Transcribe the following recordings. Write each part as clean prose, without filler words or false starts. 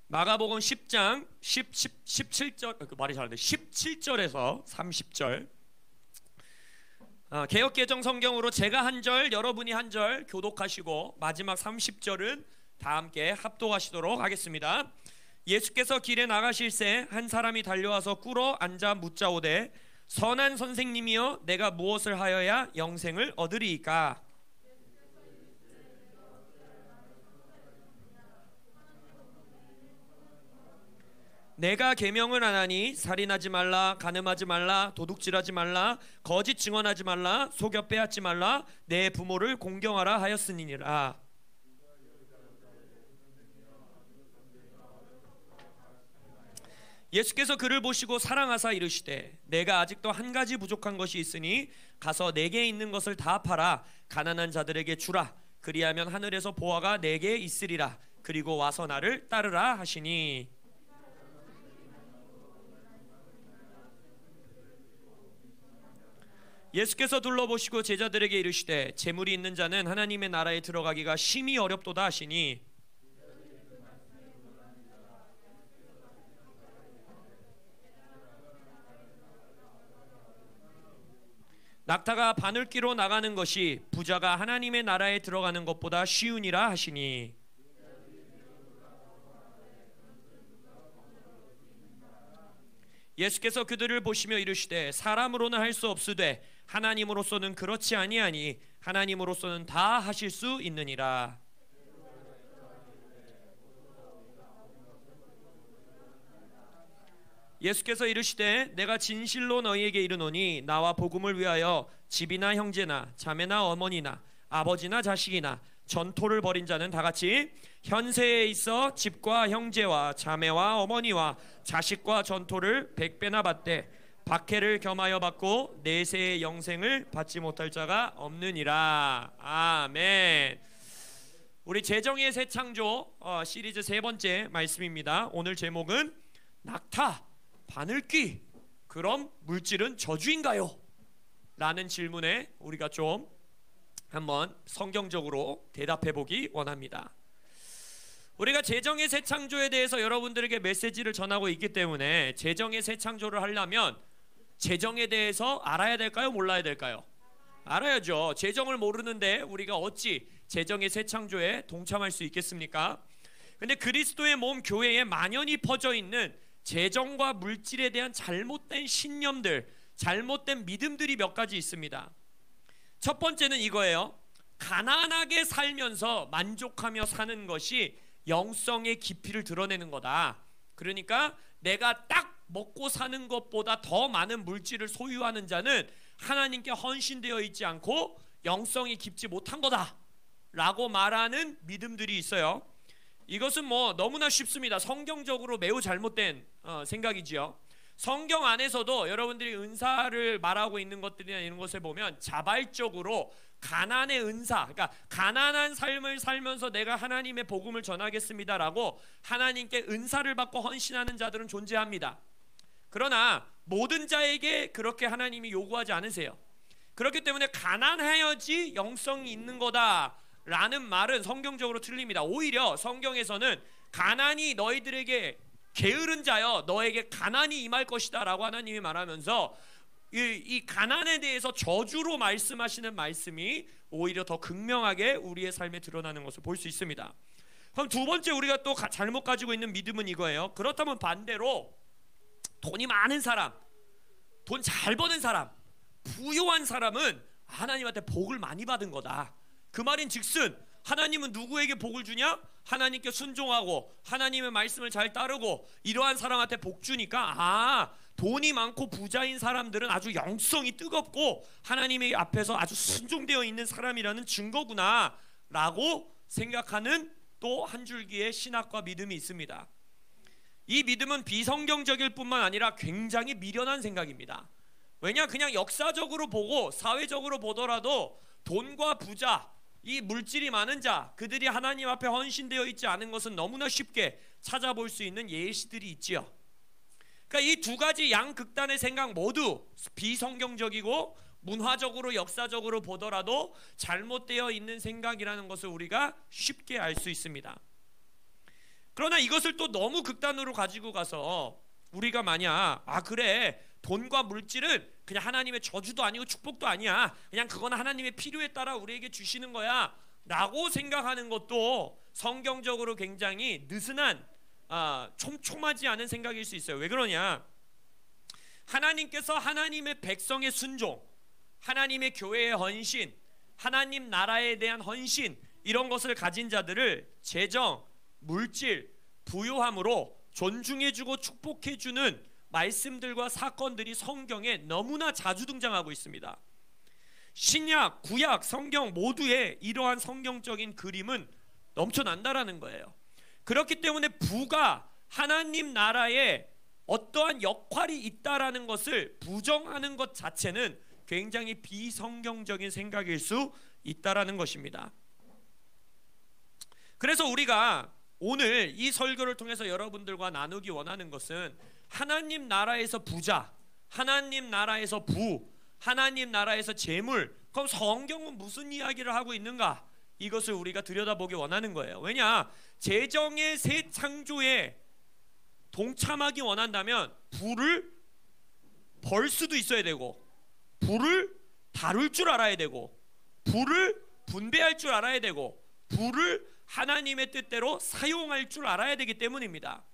마가복음 10장 17절 말이 잘안 돼. 17절에서 30절. 개역개정 성경으로 제가 한 절, 여러분이 한 절 교독하시고 마지막 30절은 다 함께 합독하시도록 하겠습니다. 예수께서 길에 나가실새 한 사람이 달려와서 꿇어 앉아 묻자오되 선한 선생님이여 내가 무엇을 하여야 영생을 얻으리이까? 내가 계명을 안 하니 살인하지 말라, 간음하지 말라, 도둑질하지 말라, 거짓 증언하지 말라, 속여 빼앗지 말라, 내 부모를 공경하라 하였으니라. 예수께서 그를 보시고 사랑하사 이르시되 내가 아직도 한 가지 부족한 것이 있으니 가서 내게 있는 것을 다 팔아 가난한 자들에게 주라. 그리하면 하늘에서 보화가 내게 있으리라. 그리고 와서 나를 따르라 하시니. 예수께서 둘러보시고 제자들에게 이르시되 재물이 있는 자는 하나님의 나라에 들어가기가 심히 어렵도다 하시니. 낙타가 바늘기로 나가는 것이 부자가 하나님의 나라에 들어가는 것보다 쉬우니라 하시니. 예수께서 그들을 보시며 이르시되 사람으로는 할 수 없으되 하나님으로서는 그렇지 아니하니 하나님으로서는 다 하실 수 있느니라. 예수께서 이르시되 내가 진실로 너희에게 이르노니 나와 복음을 위하여 집이나 형제나 자매나 어머니나 아버지나 자식이나 전토를 벌인 자는 다같이 현세에 있어 집과 형제와 자매와 어머니와 자식과 전토를 100배나 받되 박해를 겸하여 받고 내세의 영생을 받지 못할 자가 없느니라. 아멘. 우리 재정의 새 창조 시리즈 세 번째 말씀입니다. 오늘 제목은 낙타, 바늘귀, 그럼 물질은 저주인가요? 라는 질문에 우리가 좀 한번 성경적으로 대답해 보기 원합니다. 우리가 재정의 새 창조에 대해서 여러분들에게 메시지를 전하고 있기 때문에 재정의 새 창조를 하려면 재정에 대해서 알아야 될까요? 몰라야 될까요? 알아야죠. 재정을 모르는데 우리가 어찌 재정의 새 창조에 동참할 수 있겠습니까? 근데 그리스도의 몸 교회에 만연히 퍼져 있는 재정과 물질에 대한 잘못된 신념들, 잘못된 믿음들이 몇 가지 있습니다. 첫 번째는 이거예요. 가난하게 살면서 만족하며 사는 것이 영성의 깊이를 드러내는 거다. 그러니까 내가 딱 먹고 사는 것보다 더 많은 물질을 소유하는 자는 하나님께 헌신되어 있지 않고 영성이 깊지 못한 거다 라고 말하는 믿음들이 있어요. 이것은 뭐 너무나 쉽습니다. 성경적으로 매우 잘못된 생각이지요. 성경 안에서도 여러분들이 은사를 말하고 있는 것들이나 이런 것을 보면 자발적으로 가난의 은사, 그러니까 가난한 삶을 살면서 내가 하나님의 복음을 전하겠습니다라고 하나님께 은사를 받고 헌신하는 자들은 존재합니다. 그러나 모든 자에게 그렇게 하나님이 요구하지 않으세요. 그렇기 때문에 가난해야지 영성이 있는 거다라는 말은 성경적으로 틀립니다. 오히려 성경에서는 가난이 너희들에게 게으른 자여 너에게 가난이 임할 것이다 라고 하나님이 말하면서 이 가난에 대해서 저주로 말씀하시는 말씀이 오히려 더 극명하게 우리의 삶에 드러나는 것을 볼 수 있습니다. 그럼 두 번째 우리가 또 잘못 가지고 있는 믿음은 이거예요. 그렇다면 반대로 돈이 많은 사람, 돈 잘 버는 사람, 부유한 사람은 하나님한테 복을 많이 받은 거다. 그 말인 즉슨 하나님은 누구에게 복을 주냐? 하나님께 순종하고 하나님의 말씀을 잘 따르고 이러한 사람한테 복 주니까 돈이 많고 부자인 사람들은 아주 영성이 뜨겁고 하나님의 앞에서 아주 순종되어 있는 사람이라는 증거구나 라고 생각하는 또 한 줄기의 신학과 믿음이 있습니다. 이 믿음은 비성경적일 뿐만 아니라 굉장히 미련한 생각입니다. 왜냐? 그냥 역사적으로 보고 사회적으로 보더라도 돈과 부자, 이 물질이 많은 자, 그들이 하나님 앞에 헌신되어 있지 않은 것은 너무나 쉽게 찾아볼 수 있는 예시들이 있지요. 그러니까 이 두 가지 양극단의 생각 모두 비성경적이고 문화적으로 역사적으로 보더라도 잘못되어 있는 생각이라는 것을 우리가 쉽게 알 수 있습니다. 그러나 이것을 또 너무 극단으로 가지고 가서 우리가 만약 그래 돈과 물질은 그냥 하나님의 저주도 아니고 축복도 아니야, 그냥 그건 하나님의 필요에 따라 우리에게 주시는 거야 라고 생각하는 것도 성경적으로 굉장히 느슨한 촘촘하지 않은 생각일 수 있어요. 왜 그러냐? 하나님께서 하나님의 백성의 순종, 하나님의 교회의 헌신, 하나님 나라에 대한 헌신, 이런 것을 가진 자들을 재정, 물질, 부요함으로 존중해주고 축복해주는 말씀들과 사건들이 성경에 너무나 자주 등장하고 있습니다. 신약, 구약, 성경 모두에 이러한 성경적인 그림은 넘쳐난다라는 거예요. 그렇기 때문에 부가 하나님 나라에 어떠한 역할이 있다라는 것을 부정하는 것 자체는 굉장히 비성경적인 생각일 수 있다라는 것입니다. 그래서 우리가 오늘 이 설교를 통해서 여러분들과 나누기 원하는 것은 하나님 나라에서 부자, 하나님 나라에서 부, 하나님 나라에서 재물, 그럼 성경은 무슨 이야기를 하고 있는가? 이것을 우리가 들여다보기 원하는 거예요. 왜냐? 재정의 새 창조에 동참하기 원한다면 부를 벌 수도 있어야 되고, 부를 다룰 줄 알아야 되고, 부를 분배할 줄 알아야 되고, 부를 하나님의 뜻대로 사용할 줄 알아야 되기 때문입니다.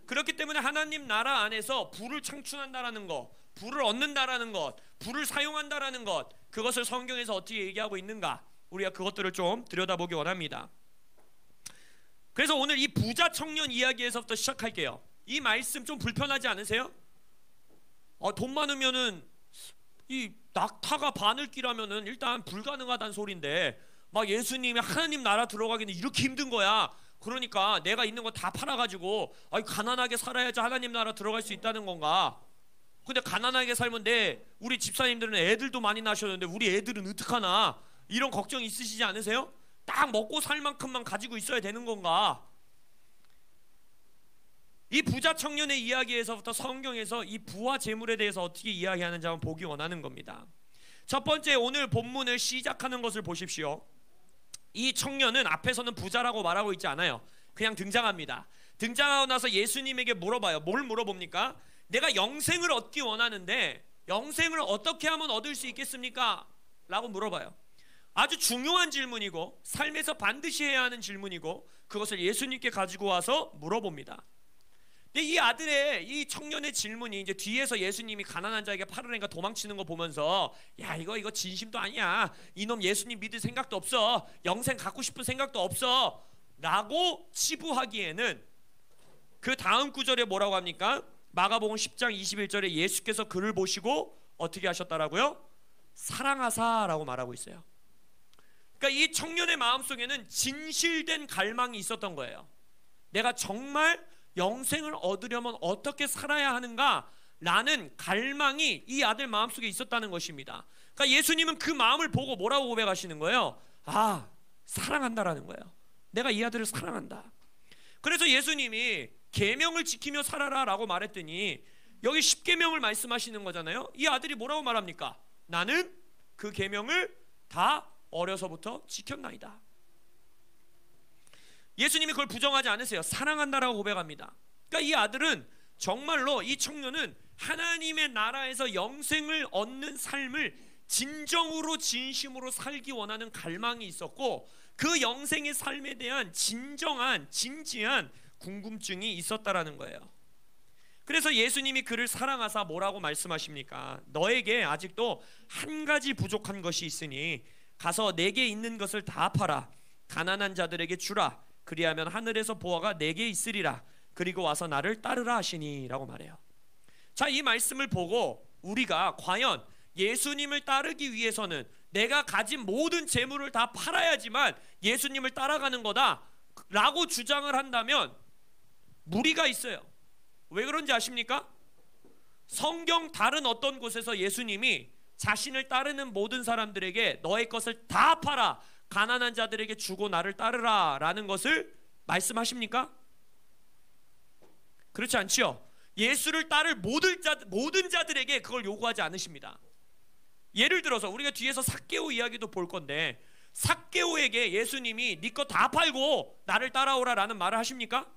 그렇기 때문에 하나님 나라 안에서 부를 창출한다라는 것, 부를 얻는다라는 것, 부를 사용한다라는 것, 그것을 성경에서 어떻게 얘기하고 있는가, 우리가 그것들을 좀 들여다보기 원합니다. 그래서 오늘 이 부자 청년 이야기에서부터 시작할게요. 이 말씀 좀 불편하지 않으세요? 돈 많으면은 이 낙타가 바늘기라면은 일단 불가능하다는 소린데, 막 예수님이 하나님 나라 들어가기는 이렇게 힘든 거야. 그러니까 내가 있는 거 다 팔아가지고 가난하게 살아야지 하나님 나라 들어갈 수 있다는 건가? 근데 가난하게 살면 우리 집사님들은 애들도 많이 낳으셨는데 우리 애들은 어떡하나? 이런 걱정 있으시지 않으세요? 딱 먹고 살 만큼만 가지고 있어야 되는 건가? 이 부자 청년의 이야기에서부터 성경에서 이 부와 재물에 대해서 어떻게 이야기하는지 한번 보기 원하는 겁니다. 첫 번째, 오늘 본문을 시작하는 것을 보십시오. 이 청년은 앞에서는 부자라고 말하고 있지 않아요. 그냥 등장합니다. 등장하고 나서 예수님에게 물어봐요. 뭘 물어봅니까? 내가 영생을 얻기 원하는데 영생을 어떻게 하면 얻을 수 있겠습니까? 라고 물어봐요. 아주 중요한 질문이고 삶에서 반드시 해야 하는 질문이고 그것을 예수님께 가지고 와서 물어봅니다. 근데 이 청년의 질문이 이제 뒤에서 예수님이 가난한 자에게 팔으라니까 도망치는 거 보면서, 야, 이거 진심도 아니야, 이놈 예수님 믿을 생각도 없어, 영생 갖고 싶은 생각도 없어 라고 치부하기에는, 그 다음 구절에 뭐라고 합니까? 마가복음 10장 21절에 예수께서 그를 보시고 어떻게 하셨다라고요? 사랑하사라고 말하고 있어요. 그러니까 이 청년의 마음속에는 진실된 갈망이 있었던 거예요. 내가 정말 영생을 얻으려면 어떻게 살아야 하는가 라는 갈망이 이 아들 마음속에 있었다는 것입니다. 그러니까 예수님은 그 마음을 보고 뭐라고 고백하시는 거예요? 사랑한다라는 거예요. 내가 이 아들을 사랑한다. 그래서 예수님이 계명을 지키며 살아라 라고 말했더니 여기 10계명을 말씀하시는 거잖아요. 이 아들이 뭐라고 말합니까? 나는 그 계명을 다 어려서부터 지켰나이다. 예수님이 그걸 부정하지 않으세요. 사랑한다라고 고백합니다. 그러니까 이 아들은 정말로, 이 청년은 하나님의 나라에서 영생을 얻는 삶을 진정으로 진심으로 살기 원하는 갈망이 있었고, 그 영생의 삶에 대한 진정한 진지한 궁금증이 있었다라는 거예요. 그래서 예수님이 그를 사랑하사 뭐라고 말씀하십니까? 너에게 아직도 한 가지 부족한 것이 있으니 가서 내게 있는 것을 다 팔아 가난한 자들에게 주라. 그리하면 하늘에서 보화가 내게 있으리라. 그리고 와서 나를 따르라 하시니 라고 말해요. 자, 이 말씀을 보고 우리가 과연 예수님을 따르기 위해서는 내가 가진 모든 재물을 다 팔아야지만 예수님을 따라가는 거다 라고 주장을 한다면 무리가 있어요. 왜 그런지 아십니까? 성경 다른 어떤 곳에서 예수님이 자신을 따르는 모든 사람들에게 너의 것을 다 팔아 가난한 자들에게 주고 나를 따르라 라는 것을 말씀하십니까? 그렇지 않지요. 예수를 따를 모든 자들에게 그걸 요구하지 않으십니다. 예를 들어서 우리가 뒤에서 삭개오 이야기도 볼 건데, 삭개오에게 예수님이 네 거 다 팔고 나를 따라오라 라는 말을 하십니까?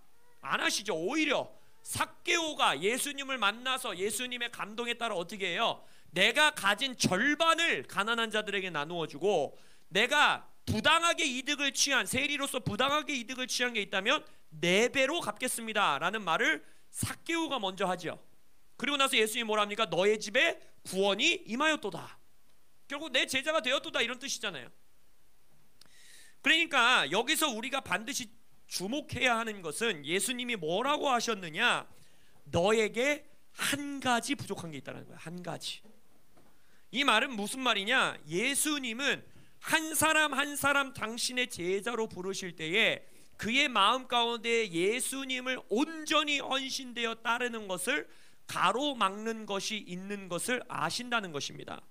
안 하시죠. 오히려 삭개오가 예수님을 만나서 예수님의 감동에 따라 어떻게 해요? 내가 가진 절반을 가난한 자들에게 나누어 주고, 내가 부당하게 이득을 취한, 세리로서 부당하게 이득을 취한 게 있다면 4배로 갚겠습니다 라는 말을 삭개오가 먼저 하죠. 그리고 나서 예수님이 뭐라 합니까? 너의 집에 구원이 임하였도다. 결국 내 제자가 되었도다, 이런 뜻이잖아요. 그러니까 여기서 우리가 반드시 주목해야 하는 것은 예수님이 뭐라고 하셨느냐? 너에게 한 가지 부족한 게 있다는 거야. 한 가지. 이 말은 무슨 말이냐? 예수님은 한 사람 한 사람 당신의 제자로 부르실 때에 그의 마음 가운데 예수님을 온전히 헌신되어 따르는 것을 가로막는 것이 있는 것을 아신다는 것입니다.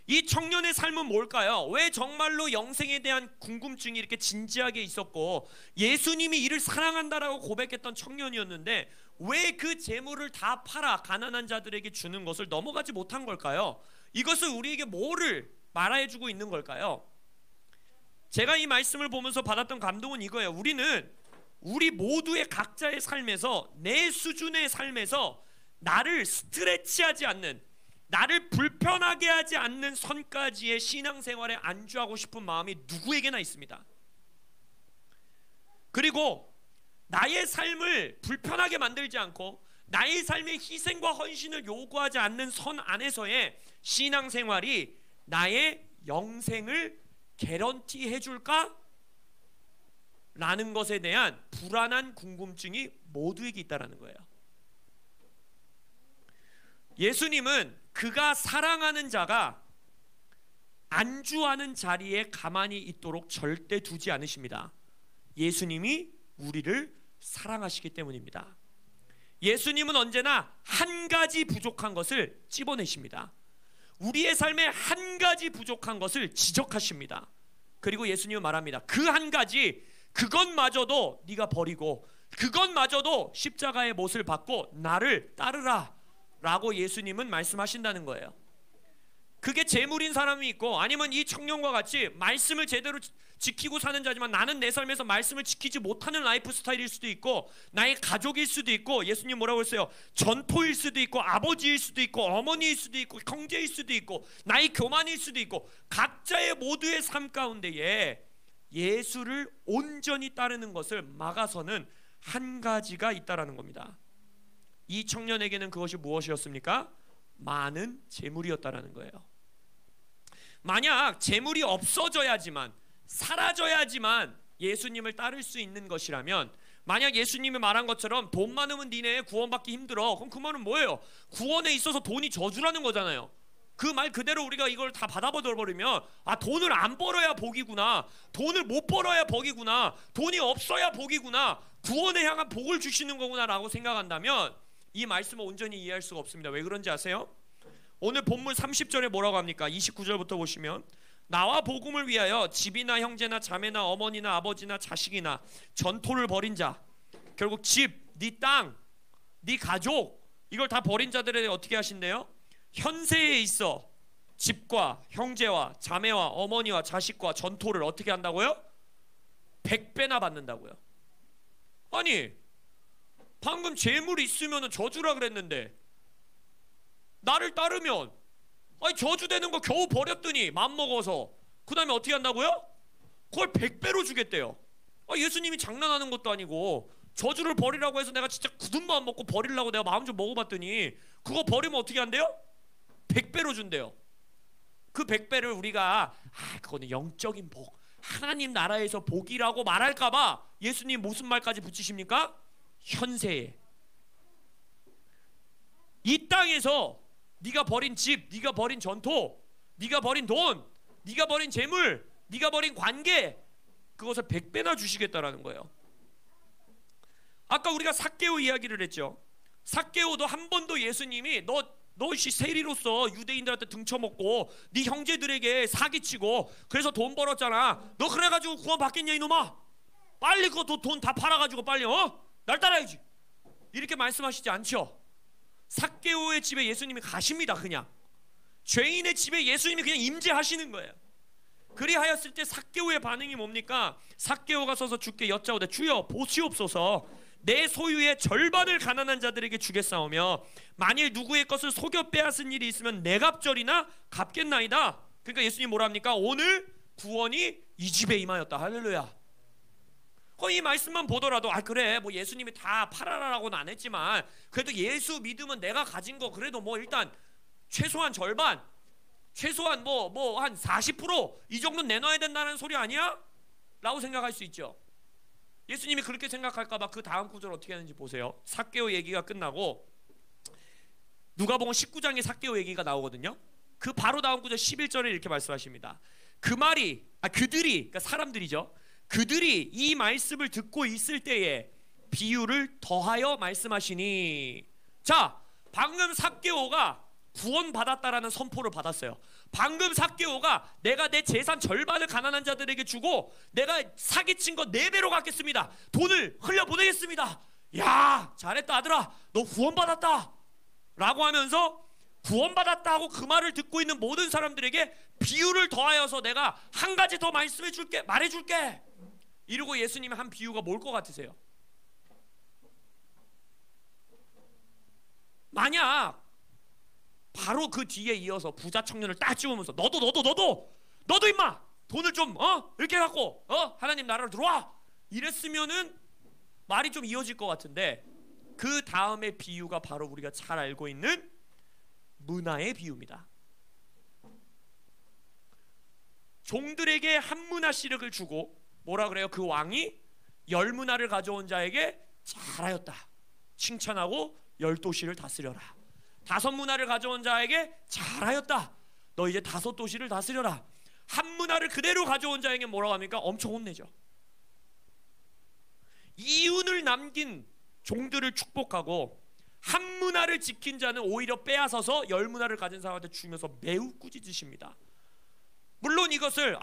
이 청년의 삶은 뭘까요? 왜 정말로 영생에 대한 궁금증이 이렇게 진지하게 있었고 예수님이 이를 사랑한다라고 고백했던 청년이었는데 왜 그 재물을 다 팔아 가난한 자들에게 주는 것을 넘어가지 못한 걸까요? 이것을 우리에게 뭐를 말해주고 있는 걸까요? 제가 이 말씀을 보면서 받았던 감동은 이거예요. 우리 모두의 각자의 삶에서, 내 수준의 삶에서 나를 스트레치하지 않는, 나를 불편하게 하지 않는 선까지의 신앙생활에 안주하고 싶은 마음이 누구에게나 있습니다. 그리고 나의 삶을 불편하게 만들지 않고 나의 삶의 희생과 헌신을 요구하지 않는 선 안에서의 신앙생활이 나의 영생을 개런티 해줄까? 라는 것에 대한 불안한 궁금증이 모두에게 있다는 거예요. 예수님은 그가 사랑하는 자가 안주하는 자리에 가만히 있도록 절대 두지 않으십니다. 예수님이 우리를 사랑하시기 때문입니다. 예수님은 언제나 한 가지 부족한 것을 찝어내십니다. 우리의 삶에 한 가지 부족한 것을 지적하십니다. 그리고 예수님은 말합니다. 그 한 가지, 그것마저도 네가 버리고 그것마저도 십자가의 못을 받고 나를 따르라 라고 예수님은 말씀하신다는 거예요. 그게 재물인 사람이 있고 아니면 이 청년과 같이 말씀을 제대로 지키고 사는 자지만 나는 내 삶에서 말씀을 지키지 못하는 라이프 스타일일 수도 있고 나의 가족일 수도 있고 예수님 뭐라고 했어요? 전토일 수도 있고 아버지일 수도 있고 어머니일 수도 있고 형제일 수도 있고 나의 교만일 수도 있고 각자의 모두의 삶 가운데에 예수를 온전히 따르는 것을 막아서는 한 가지가 있다라는 겁니다. 이 청년에게는 그것이 무엇이었습니까? 많은 재물이었다라는 거예요. 만약 재물이 없어져야지만 사라져야지만 예수님을 따를 수 있는 것이라면 만약 예수님이 말한 것처럼 돈 많으면 니네 구원받기 힘들어. 그럼 그 말은 뭐예요? 구원에 있어서 돈이 저주라는 거잖아요. 그 말 그대로 우리가 이걸 다 받아버리면 아 돈을 안 벌어야 복이구나. 돈을 못 벌어야 복이구나. 돈이 없어야 복이구나. 구원에 향한 복을 주시는 거구나 라고 생각한다면 이 말씀을 온전히 이해할 수가 없습니다. 왜 그런지 아세요? 오늘 본문 30절에 뭐라고 합니까? 29절부터 보시면 나와 복음을 위하여 집이나 형제나 자매나 어머니나 아버지나 자식이나 전토를 벌인 자, 결국 집, 네 땅, 네 가족 이걸 다 벌인 자들에게 어떻게 하신대요? 현세에 있어 집과 형제와 자매와 어머니와 자식과 전토를 어떻게 한다고요? 100배나 받는다고요. 아니 방금 재물이 있으면 저주라 그랬는데 나를 따르면 아니 저주되는 거 겨우 버렸더니 맘먹어서 그 다음에 어떻게 한다고요? 그걸 100배로 주겠대요. 예수님이 장난하는 것도 아니고 저주를 버리라고 해서 내가 진짜 굳은 마음 먹고 버리려고 내가 마음 좀 먹어봤더니 그거 버리면 어떻게 한대요? 100배로 준대요. 그 100배를 우리가 그거는 영적인 복, 하나님 나라에서 복이라고 말할까봐 예수님 무슨 말까지 붙이십니까? 현세에 이 땅에서 네가 버린 집, 네가 버린 전토, 네가 버린 돈, 네가 버린 재물, 네가 버린 관계 그것을 100배나 주시겠다라는 거예요. 아까 우리가 삭개오 이야기를 했죠. 삭개오도 한 번도 예수님이 너 세리로서 유대인들한테 등쳐먹고 네 형제들에게 사기치고 그래서 돈 벌었잖아. 너 그래가지고 구원 받겠냐 이놈아. 빨리 그거 돈 다 팔아가지고 빨리 날 따라야지. 이렇게 말씀하시지 않죠. 삭개오의 집에 예수님이 가십니다. 그냥 죄인의 집에 예수님이 그냥 임재하시는 거예요. 그리하였을 때 삭개오의 반응이 뭡니까? 삭개오가 서서 주께 여짜오되 주여 보시옵소서 내 소유의 절반을 가난한 자들에게 주겠사오며 만일 누구의 것을 속여 빼앗은 일이 있으면 내 갑절이나 갚겠나이다. 그러니까 예수님 뭐라 합니까? 오늘 구원이 이 집에 임하였다. 할렐루야. 이 말씀만 보더라도 그래 뭐 예수님이 다 팔아라라고는 안 했지만 그래도 예수 믿으면 내가 가진 거 그래도 뭐 일단 최소한 절반, 최소한 뭐 한 40% 이 정도는 내놔야 된다는 소리 아니야? 라고 생각할 수 있죠. 예수님이 그렇게 생각할까봐 그 다음 구절 어떻게 하는지 보세요. 삭개오 얘기가 끝나고 누가복음 19장에 삭개오 얘기가 나오거든요. 그 바로 다음 구절 11절에 이렇게 말씀하십니다. 그들이 그러니까 사람들이죠. 그들이 이 말씀을 듣고 있을 때에 비유를 더하여 말씀하시니. 자, 방금 삭개오가 구원받았다라는 선포를 받았어요. 방금 삭개오가 내가 내 재산 절반을 가난한 자들에게 주고 내가 사기친 거 4배로 갚겠습니다. 돈을 흘려보내겠습니다. 야, 잘했다 아들아, 너 구원받았다 라고 하면서 구원받았다 하고 그 말을 듣고 있는 모든 사람들에게 비유를 더하여서 내가 한 가지 더 말해줄게 이러고 예수님이 한 비유가 뭘 것 같으세요? 만약 바로 그 뒤에 이어서 부자 청년을 딱 집으면서 너도 임마 돈을 좀 이렇게 갖고 하나님 나라로 들어와 이랬으면은 말이 좀 이어질 것 같은데 그 다음에 비유가 바로 우리가 잘 알고 있는 문화의 비유입니다. 종들에게 한 문화 시륵을 주고 뭐라 그래요? 그 왕이 10문화를 가져온 자에게 잘하였다 칭찬하고 10도시를 다스려라. 5문화를 가져온 자에게 잘하였다 너 이제 5도시를 다스려라. 한 문화를 그대로 가져온 자에게 뭐라고 합니까? 엄청 혼내죠. 이윤을 남긴 종들을 축복하고 한 문화를 지킨 자는 오히려 빼앗아서 10문화를 가진 사람한테 주면서 매우 꾸짖으십니다. 물론 이것을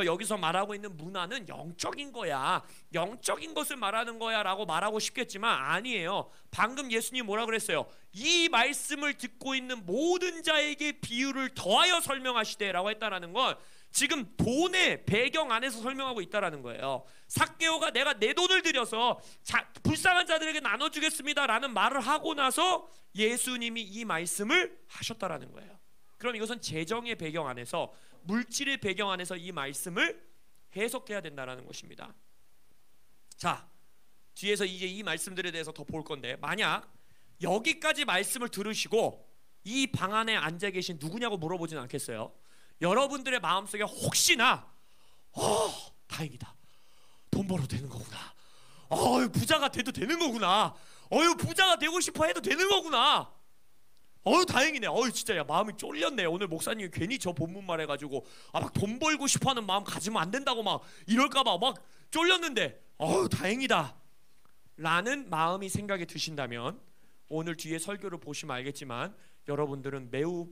여기서 말하고 있는 문화는 영적인 거야, 영적인 것을 말하는 거야 라고 말하고 싶겠지만 아니에요. 방금 예수님이 뭐라 그랬어요? 이 말씀을 듣고 있는 모든 자에게 비유를 더하여 설명하시되 라고 했다라는 건 지금 돈의 배경 안에서 설명하고 있다라는 거예요. 삭개오가 내가 내 돈을 들여서 불쌍한 자들에게 나눠주겠습니다 라는 말을 하고 나서 예수님이 이 말씀을 하셨다라는 거예요. 그럼 이것은 재정의 배경 안에서, 물질의 배경 안에서 이 말씀을 해석해야 된다는 것입니다. 자, 뒤에서 이제 이 말씀들에 대해서 더 볼 건데, 만약 여기까지 말씀을 들으시고 이 방 안에 앉아 계신 누구냐고 물어보진 않겠어요. 여러분들의 마음속에 혹시나 다행이다, 돈 벌어도 되는 거구나, 부자가 돼도 되는 거구나, 부자가 되고 싶어 해도 되는 거구나, 다행이네, 진짜 마음이 쫄렸네, 오늘 목사님이 괜히 저 본문 말해가지고 막 돈 벌고 싶어하는 마음 가지면 안 된다고 막 이럴까봐 막 쫄렸는데 다행이다 라는 마음이 생각이 드신다면 오늘 뒤에 설교를 보시면 알겠지만 여러분들은 매우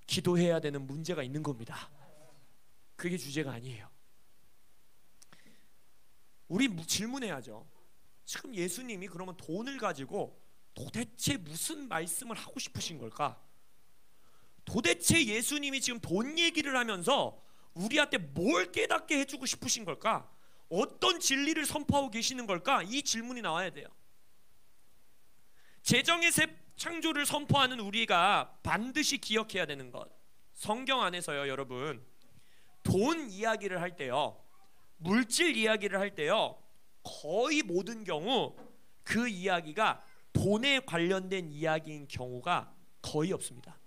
기도해야 되는 문제가 있는 겁니다. 그게 주제가 아니에요. 우리 질문해야죠. 지금 예수님이 그러면 돈을 가지고 도대체 무슨 말씀을 하고 싶으신 걸까? 도대체 예수님이 지금 돈 얘기를 하면서 우리한테 뭘 깨닫게 해주고 싶으신 걸까? 어떤 진리를 선포하고 계시는 걸까? 이 질문이 나와야 돼요. 재정의 새 창조를 선포하는 우리가 반드시 기억해야 되는 것, 성경 안에서요 여러분, 돈 이야기를 할 때요, 물질 이야기를 할 때요, 거의 모든 경우 그 이야기가 돈에 관련된 이야기인 경우가 거의 없습니다.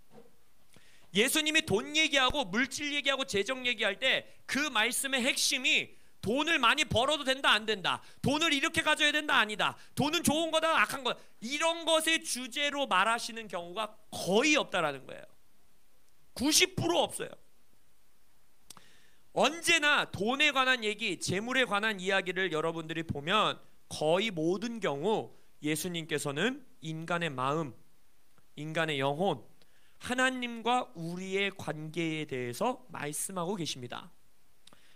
예수님이 돈 얘기하고 물질 얘기하고 재정 얘기할 때 그 말씀의 핵심이 돈을 많이 벌어도 된다 안 된다, 돈을 이렇게 가져야 된다 아니다, 돈은 좋은 거다 악한 거다, 이런 것의 주제로 말하시는 경우가 거의 없다라는 거예요. 90% 없어요. 언제나 돈에 관한 얘기, 재물에 관한 이야기를 여러분들이 보면 거의 모든 경우 예수님께서는 인간의 마음, 인간의 영혼, 하나님과 우리의 관계에 대해서 말씀하고 계십니다.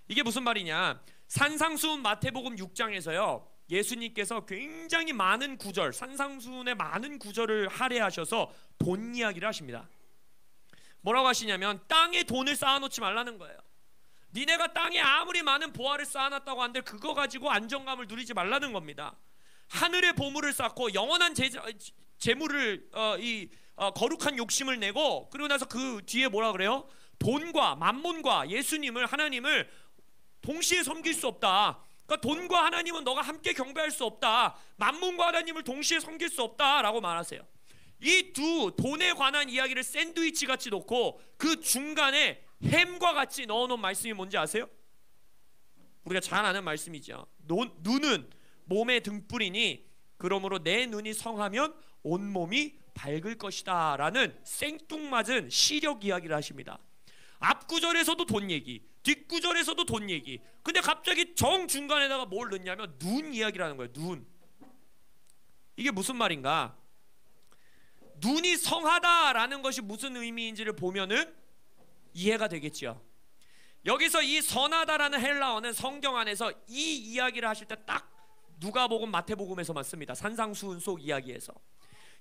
이게 무슨 말이냐? 산상수훈 마태복음 6장에서요 예수님께서 굉장히 많은 구절, 산상수훈의 많은 구절을 할애하셔서 돈 이야기를 하십니다. 뭐라고 하시냐면 땅에 돈을 쌓아놓지 말라는 거예요. 니네가 땅에 아무리 많은 보화를 쌓아놨다고 한들 그거 가지고 안정감을 누리지 말라는 겁니다. 하늘의 보물을 쌓고 영원한 재물을 거룩한 욕심을 내고, 그리고 나서 그 뒤에 뭐라 그래요? 돈과 만몬과 예수님을, 하나님을 동시에 섬길 수 없다. 그러니까 돈과 하나님은 너가 함께 경배할 수 없다. 만몬과 하나님을 동시에 섬길 수 없다라고 말하세요. 이 두 돈에 관한 이야기를 샌드위치 같이 놓고 그 중간에 햄과 같이 넣어놓은 말씀이 뭔지 아세요? 우리가 잘 아는 말씀이죠. 눈은 몸의 등불이니 그러므로 내 눈이 성하면 온몸이 밝을 것이다 라는 생뚱맞은 시력 이야기를 하십니다. 앞구절에서도 돈 얘기, 뒷구절에서도 돈 얘기. 근데 갑자기 정중간에다가 뭘 넣냐면 눈 이야기라는 거예요. 눈. 이게 무슨 말인가? 눈이 성하다라는 것이 무슨 의미인지를 보면은 이해가 되겠죠. 여기서 이 선하다라는 헬라어는 성경 안에서 이 이야기를 하실 때 딱 누가복음, 마태복음에서만 씁니다. 산상수훈속 이야기에서.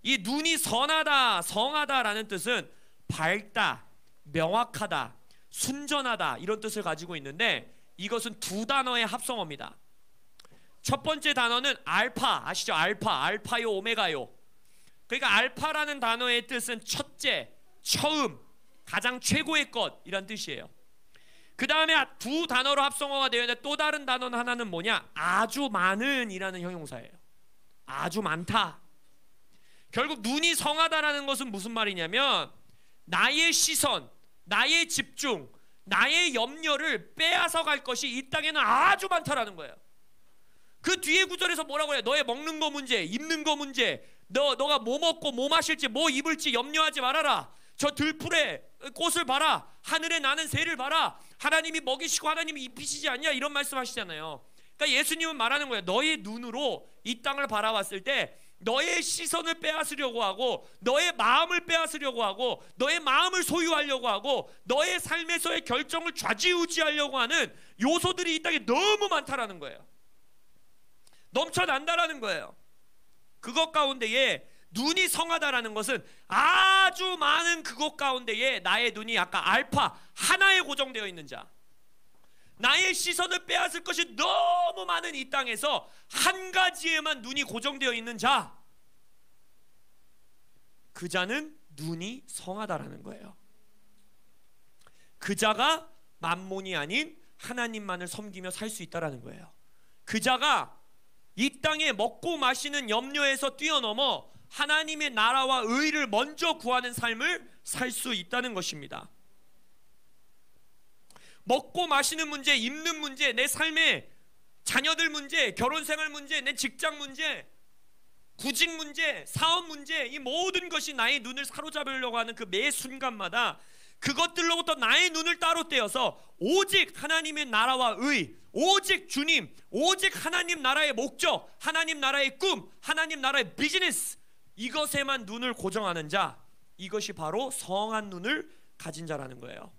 이 눈이 선하다, 성하다라는 뜻은 밝다, 명확하다, 순전하다 이런 뜻을 가지고 있는데, 이것은 두 단어의 합성어입니다. 첫 번째 단어는 알파, 아시죠? 알파요 오메가요. 그러니까 알파라는 단어의 뜻은 첫째, 처음, 가장 최고의 것 이란 뜻이에요. 그 다음에 두 단어로 합성어가 되어 있는데 또 다른 단어는 하나는 뭐냐? 아주 많은 이라는 형용사예요. 아주 많다. 결국 눈이 성하다라는 것은 무슨 말이냐면 나의 시선, 나의 집중, 나의 염려를 빼앗아 갈 것이 이 땅에는 아주 많다라는 거예요. 그 뒤에 구절에서 뭐라고 해요? 너의 먹는 거 문제, 입는 거 문제, 너가 뭐 먹고 뭐 마실지 뭐 입을지 염려하지 말아라. 저 들풀에 꽃을 봐라. 하늘에 나는 새를 봐라. 하나님이 먹이시고 하나님이 입히시지 않냐, 이런 말씀하시잖아요. 그러니까 예수님은 말하는 거예요. 너의 눈으로 이 땅을 바라봤을 때 너의 시선을 빼앗으려고 하고, 너의 마음을 빼앗으려고 하고, 너의 마음을 소유하려고 하고, 너의 삶에서의 결정을 좌지우지하려고 하는 요소들이 이 땅에 너무 많다라는 거예요. 넘쳐난다라는 거예요. 그것 가운데에 눈이 성하다라는 것은 아주 많은 그것 가운데에 나의 눈이 아까 알파, 하나에 고정되어 있는 자, 나의 시선을 빼앗을 것이 너무 많은 이 땅에서 한 가지에만 눈이 고정되어 있는 자, 그 자는 눈이 성하다라는 거예요. 그 자가 만몬이 아닌 하나님만을 섬기며 살 수 있다라는 거예요. 그 자가 이 땅에 먹고 마시는 염려에서 뛰어넘어 하나님의 나라와 의를 먼저 구하는 삶을 살 수 있다는 것입니다. 먹고 마시는 문제, 입는 문제, 내 삶의 자녀들 문제, 결혼생활 문제, 내 직장 문제, 구직 문제, 사업 문제, 이 모든 것이 나의 눈을 사로잡으려고 하는 그 매 순간마다 그것들로부터 나의 눈을 따로 떼어서 오직 하나님의 나라와 의, 오직 주님, 오직 하나님 나라의 목적, 하나님 나라의 꿈, 하나님 나라의 비즈니스, 이것에만 눈을 고정하는 자, 이것이 바로 성한 눈을 가진 자라는 거예요.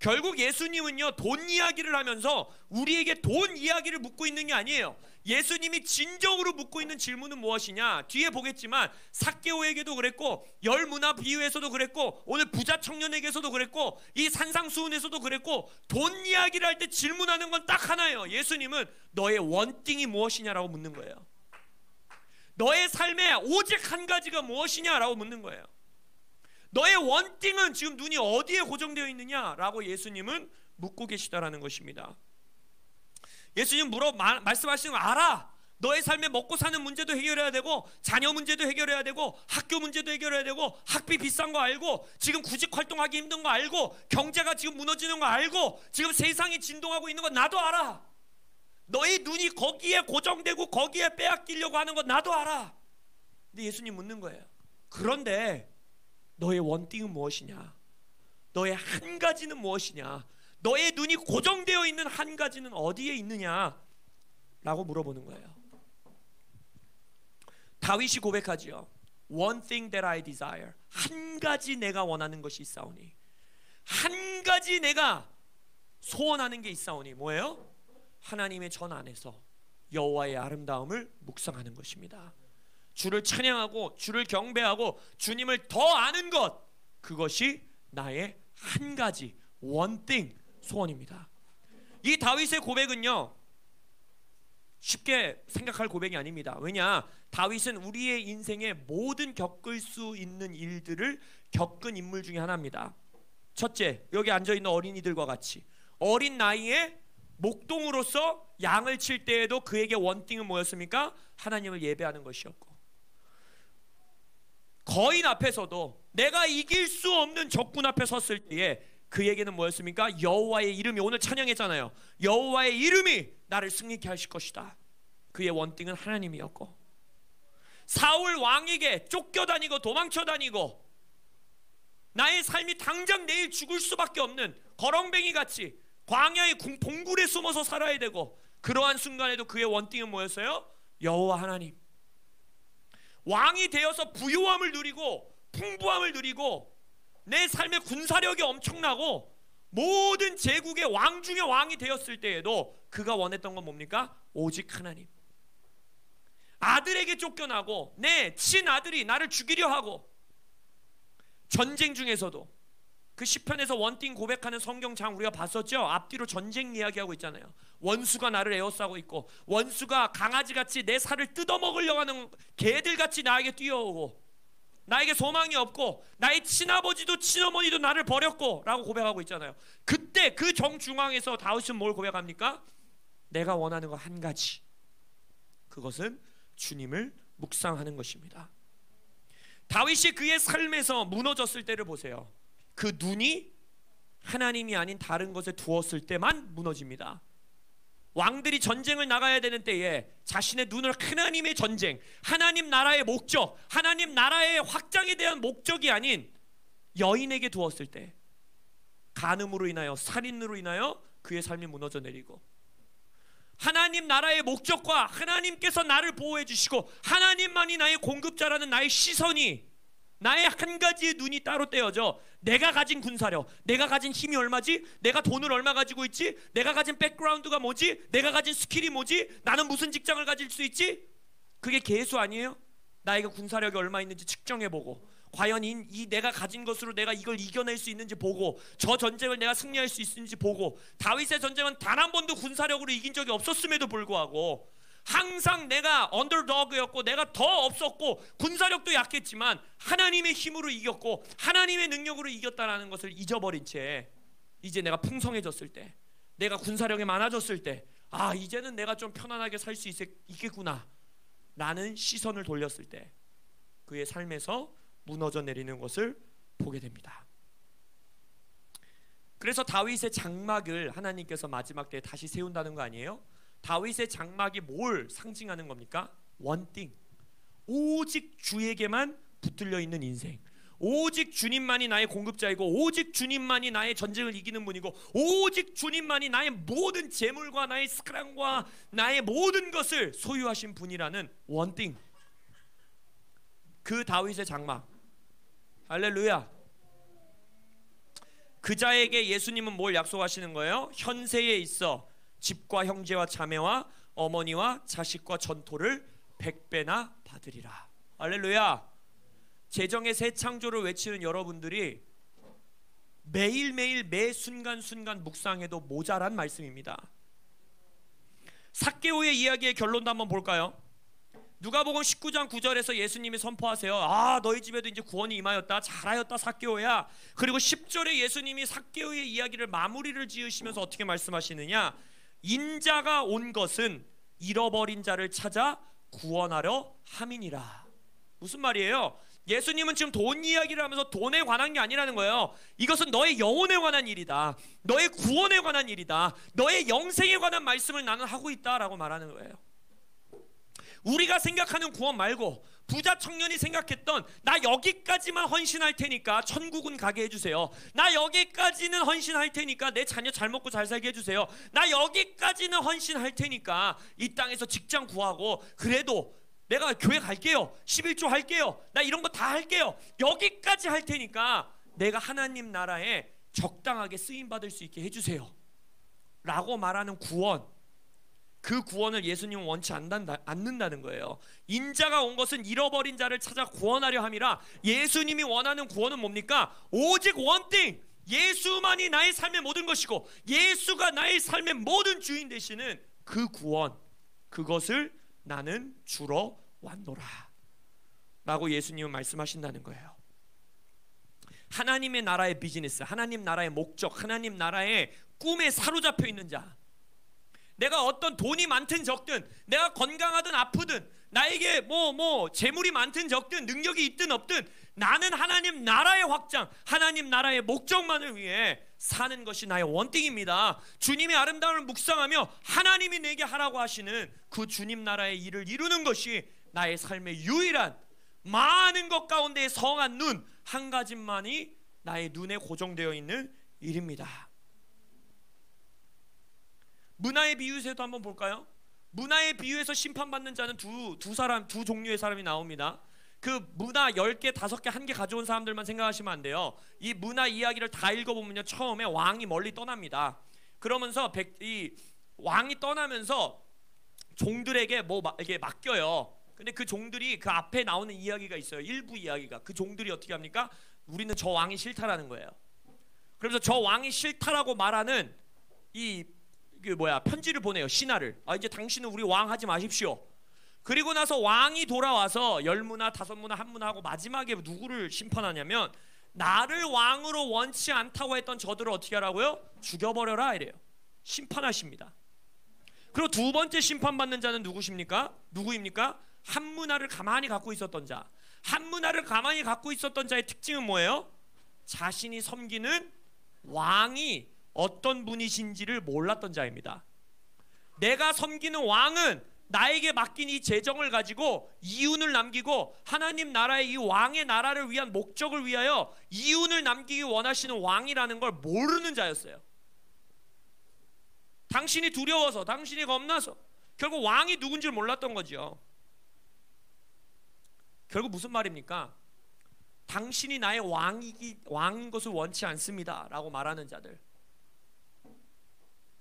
결국 예수님은요, 돈 이야기를 하면서 우리에게 돈 이야기를 묻고 있는 게 아니에요. 예수님이 진정으로 묻고 있는 질문은 무엇이냐? 뒤에 보겠지만 삭개오에게도 그랬고, 열 문화 비유에서도 그랬고, 오늘 부자 청년에게서도 그랬고, 이 산상수훈에서도 그랬고, 돈 이야기를 할 때 질문하는 건 딱 하나예요. 예수님은 너의 원띵이 무엇이냐라고 묻는 거예요. 너의 삶에 오직 한 가지가 무엇이냐라고 묻는 거예요. 너의 원띵은 지금 눈이 어디에 고정되어 있느냐라고 예수님은 묻고 계시다라는 것입니다. 예수님 말씀하시는 거 알아. 너의 삶에 먹고 사는 문제도 해결해야 되고, 자녀 문제도 해결해야 되고, 학교 문제도 해결해야 되고, 학비 비싼 거 알고, 지금 구직 활동하기 힘든 거 알고, 경제가 지금 무너지는 거 알고, 지금 세상이 진동하고 있는 거 나도 알아. 너의 눈이 거기에 고정되고 거기에 빼앗기려고 하는 거 나도 알아. 근데 예수님 묻는 거예요. 그런데 너의 원띵은 무엇이냐? 너의 한 가지는 무엇이냐? 너의 눈이 고정되어 있는 한 가지는 어디에 있느냐? 라고 물어보는 거예요. 다윗이 고백하지요. One thing that I desire. 한 가지 내가 원하는 것이 있사오니. 한 가지 내가 소원하는 게 있사오니. 뭐예요? 하나님의 전 안에서 여호와의 아름다움을 묵상하는 것입니다. 주를 찬양하고 주를 경배하고 주님을 더 아는 것, 그것이 나의 한 가지 one thing 소원입니다. 이 다윗의 고백은요 쉽게 생각할 고백이 아닙니다. 왜냐? 다윗은 우리의 인생의 모든 겪을 수 있는 일들을 겪은 인물 중에 하나입니다. 첫째, 여기 앉아있는 어린이들과 같이 어린 나이에 목동으로서 양을 칠 때에도 그에게 원띵은 뭐였습니까? 하나님을 예배하는 것이었고, 거인 앞에서도 내가 이길 수 없는 적군 앞에 섰을 때에 그에게는 뭐였습니까? 여호와의 이름이, 오늘 찬양했잖아요. 여호와의 이름이 나를 승리케 하실 것이다. 그의 원띵은 하나님이었고, 사울 왕에게 쫓겨다니고 도망쳐다니고 나의 삶이 당장 내일 죽을 수밖에 없는 거렁뱅이 같이 광야의 동굴에 숨어서 살아야 되고, 그러한 순간에도 그의 원띵은 뭐였어요? 여호와 하나님. 왕이 되어서 부요함을 누리고 풍부함을 누리고 내 삶의 군사력이 엄청나고 모든 제국의 왕 중의 왕이 되었을 때에도 그가 원했던 건 뭡니까? 오직 하나님. 아들에게 쫓겨나고 내 친아들이 나를 죽이려 하고, 전쟁 중에서도 그 시편에서 원띵 고백하는 성경장 우리가 봤었죠? 앞뒤로 전쟁 이야기하고 있잖아요. 원수가 나를 에워싸고 있고, 원수가 강아지같이 내 살을 뜯어먹으려고 하는 개들같이 나에게 뛰어오고, 나에게 소망이 없고 나의 친아버지도 친어머니도 나를 버렸고 라고 고백하고 있잖아요. 그때 그 정중앙에서 다윗은 뭘 고백합니까? 내가 원하는 거 한 가지, 그것은 주님을 묵상하는 것입니다. 다윗이 그의 삶에서 무너졌을 때를 보세요. 그 눈이 하나님이 아닌 다른 것에 두었을 때만 무너집니다. 왕들이 전쟁을 나가야 되는 때에 자신의 눈을 하나님의 전쟁, 하나님 나라의 목적, 하나님 나라의 확장에 대한 목적이 아닌 여인에게 두었을 때, 간음으로 인하여, 살인으로 인하여 그의 삶이 무너져 내리고, 하나님 나라의 목적과 하나님께서 나를 보호해 주시고 하나님만이 나의 공급자라는 나의 시선이, 나의 한 가지의 눈이 따로 떼어져 내가 가진 군사력, 내가 가진 힘이 얼마지? 내가 돈을 얼마 가지고 있지? 내가 가진 백그라운드가 뭐지? 내가 가진 스킬이 뭐지? 나는 무슨 직장을 가질 수 있지? 그게 계수 아니에요? 나에게 군사력이 얼마 있는지 측정해보고, 과연 이 내가 가진 것으로 내가 이걸 이겨낼 수 있는지 보고, 저 전쟁을 내가 승리할 수 있는지 보고. 다윗의 전쟁은 단 한 번도 군사력으로 이긴 적이 없었음에도 불구하고 항상 내가 언더도그였고 내가 더 없었고 군사력도 약했지만 하나님의 힘으로 이겼고 하나님의 능력으로 이겼다는 것을 잊어버린 채, 이제 내가 풍성해졌을 때, 내가 군사력이 많아졌을 때, 아 이제는 내가 좀 편안하게 살 수 있겠구나 라는 시선을 돌렸을 때 그의 삶에서 무너져 내리는 것을 보게 됩니다. 그래서 다윗의 장막을 하나님께서 마지막 때에 다시 세운다는 거 아니에요? 다윗의 장막이 뭘 상징하는 겁니까? 원띵, 오직 주에게만 붙들려 있는 인생, 오직 주님만이 나의 공급자이고 오직 주님만이 나의 전쟁을 이기는 분이고 오직 주님만이 나의 모든 재물과 나의 사랑과 나의 모든 것을 소유하신 분이라는 원띵, 그 다윗의 장막. 할렐루야. 그 자에게 예수님은 뭘 약속하시는 거예요? 현세에 있어 집과 형제와 자매와 어머니와 자식과 전토를 100배나 받으리라. 할렐루야. 재정의 새 창조를 외치는 여러분들이 매일매일 매 순간순간 묵상해도 모자란 말씀입니다. 삭개오의 이야기의 결론도 한번 볼까요? 누가복음 19장 9절에서 예수님이 선포하세요. 아 너희 집에도 이제 구원이 임하였다, 잘하였다 삭개오야. 그리고 10절에 예수님이 삭개오의 이야기를 마무리를 지으시면서 어떻게 말씀하시느냐, 인자가 온 것은 잃어버린 자를 찾아 구원하려 함이니라. 무슨 말이에요? 예수님은 지금 돈 이야기를 하면서 돈에 관한 게 아니라는 거예요. 이것은 너의 영혼에 관한 일이다, 너의 구원에 관한 일이다, 너의 영생에 관한 말씀을 나는 하고 있다라고 말하는 거예요. 우리가 생각하는 구원 말고 부자 청년이 생각했던 나 여기까지만 헌신할 테니까 천국은 가게 해주세요, 나 여기까지는 헌신할 테니까 내 자녀 잘 먹고 잘 살게 해주세요, 나 여기까지는 헌신할 테니까 이 땅에서 직장 구하고 그래도 내가 교회 갈게요, 11조 할게요, 나 이런 거 다 할게요, 여기까지 할 테니까 내가 하나님 나라에 적당하게 쓰임받을 수 있게 해주세요 라고 말하는 구원, 그 구원을 예수님은 원치 않는다는 거예요. 인자가 온 것은 잃어버린 자를 찾아 구원하려 함이라. 예수님이 원하는 구원은 뭡니까? 오직 원띵, 예수만이 나의 삶의 모든 것이고 예수가 나의 삶의 모든 주인 되시는 그 구원, 그것을 나는 주러 왔노라 라고 예수님은 말씀하신다는 거예요. 하나님의 나라의 비즈니스, 하나님 나라의 목적, 하나님 나라의 꿈에 사로잡혀 있는 자, 내가 어떤 돈이 많든 적든, 내가 건강하든 아프든, 나에게 재물이 많든 적든, 능력이 있든 없든, 나는 하나님 나라의 확장, 하나님 나라의 목적만을 위해 사는 것이 나의 원띵입니다. 주님의 아름다움을 묵상하며 하나님이 내게 하라고 하시는 그 주님 나라의 일을 이루는 것이 나의 삶의 유일한, 많은 것 가운데 성한 눈 한 가지만이 나의 눈에 고정되어 있는 일입니다. 문화의 비유에서도 한번 볼까요? 문화의 비유에서 심판받는 자는 두 종류의 사람이 나옵니다. 그 문화 10개, 5개, 1개 가져온 사람들만 생각하시면 안 돼요. 이 문화 이야기를 다 읽어보면요, 처음에 왕이 멀리 떠납니다. 그러면서 이 왕이 떠나면서 종들에게 이게 맡겨요. 근데 그 종들이 그 앞에 나오는 이야기가 있어요. 일부 이야기가. 그 종들이 어떻게 합니까? 우리는 저 왕이 싫다라는 거예요. 그래서 저 왕이 싫다라고 말하는 편지를 보내요. 신하를. 이제 당신은 우리 왕 하지 마십시오. 그리고 나서 왕이 돌아와서 10문화, 5문화, 1문화 하고 마지막에 누구를 심판하냐면 나를 왕으로 원치 않다고 했던 저들을 어떻게 하라고요? 죽여버려라 이래요. 심판하십니다. 그리고 두 번째 심판받는 자는 누구입니까? 1문화를 가만히 갖고 있었던 자. 1문화를 가만히 갖고 있었던 자의 특징은 뭐예요? 자신이 섬기는 왕이 어떤 분이신지를 몰랐던 자입니다. 내가 섬기는 왕은 나에게 맡긴 이 재정을 가지고 이윤을 남기고 하나님 나라의 이 왕의 나라를 위한 목적을 위하여 이윤을 남기기 원하시는 왕이라는 걸 모르는 자였어요. 당신이 두려워서, 당신이 겁나서 결국 왕이 누군지를 몰랐던 거죠. 결국 무슨 말입니까? 당신이 나의 왕인 것을 원치 않습니다 라고 말하는 자들.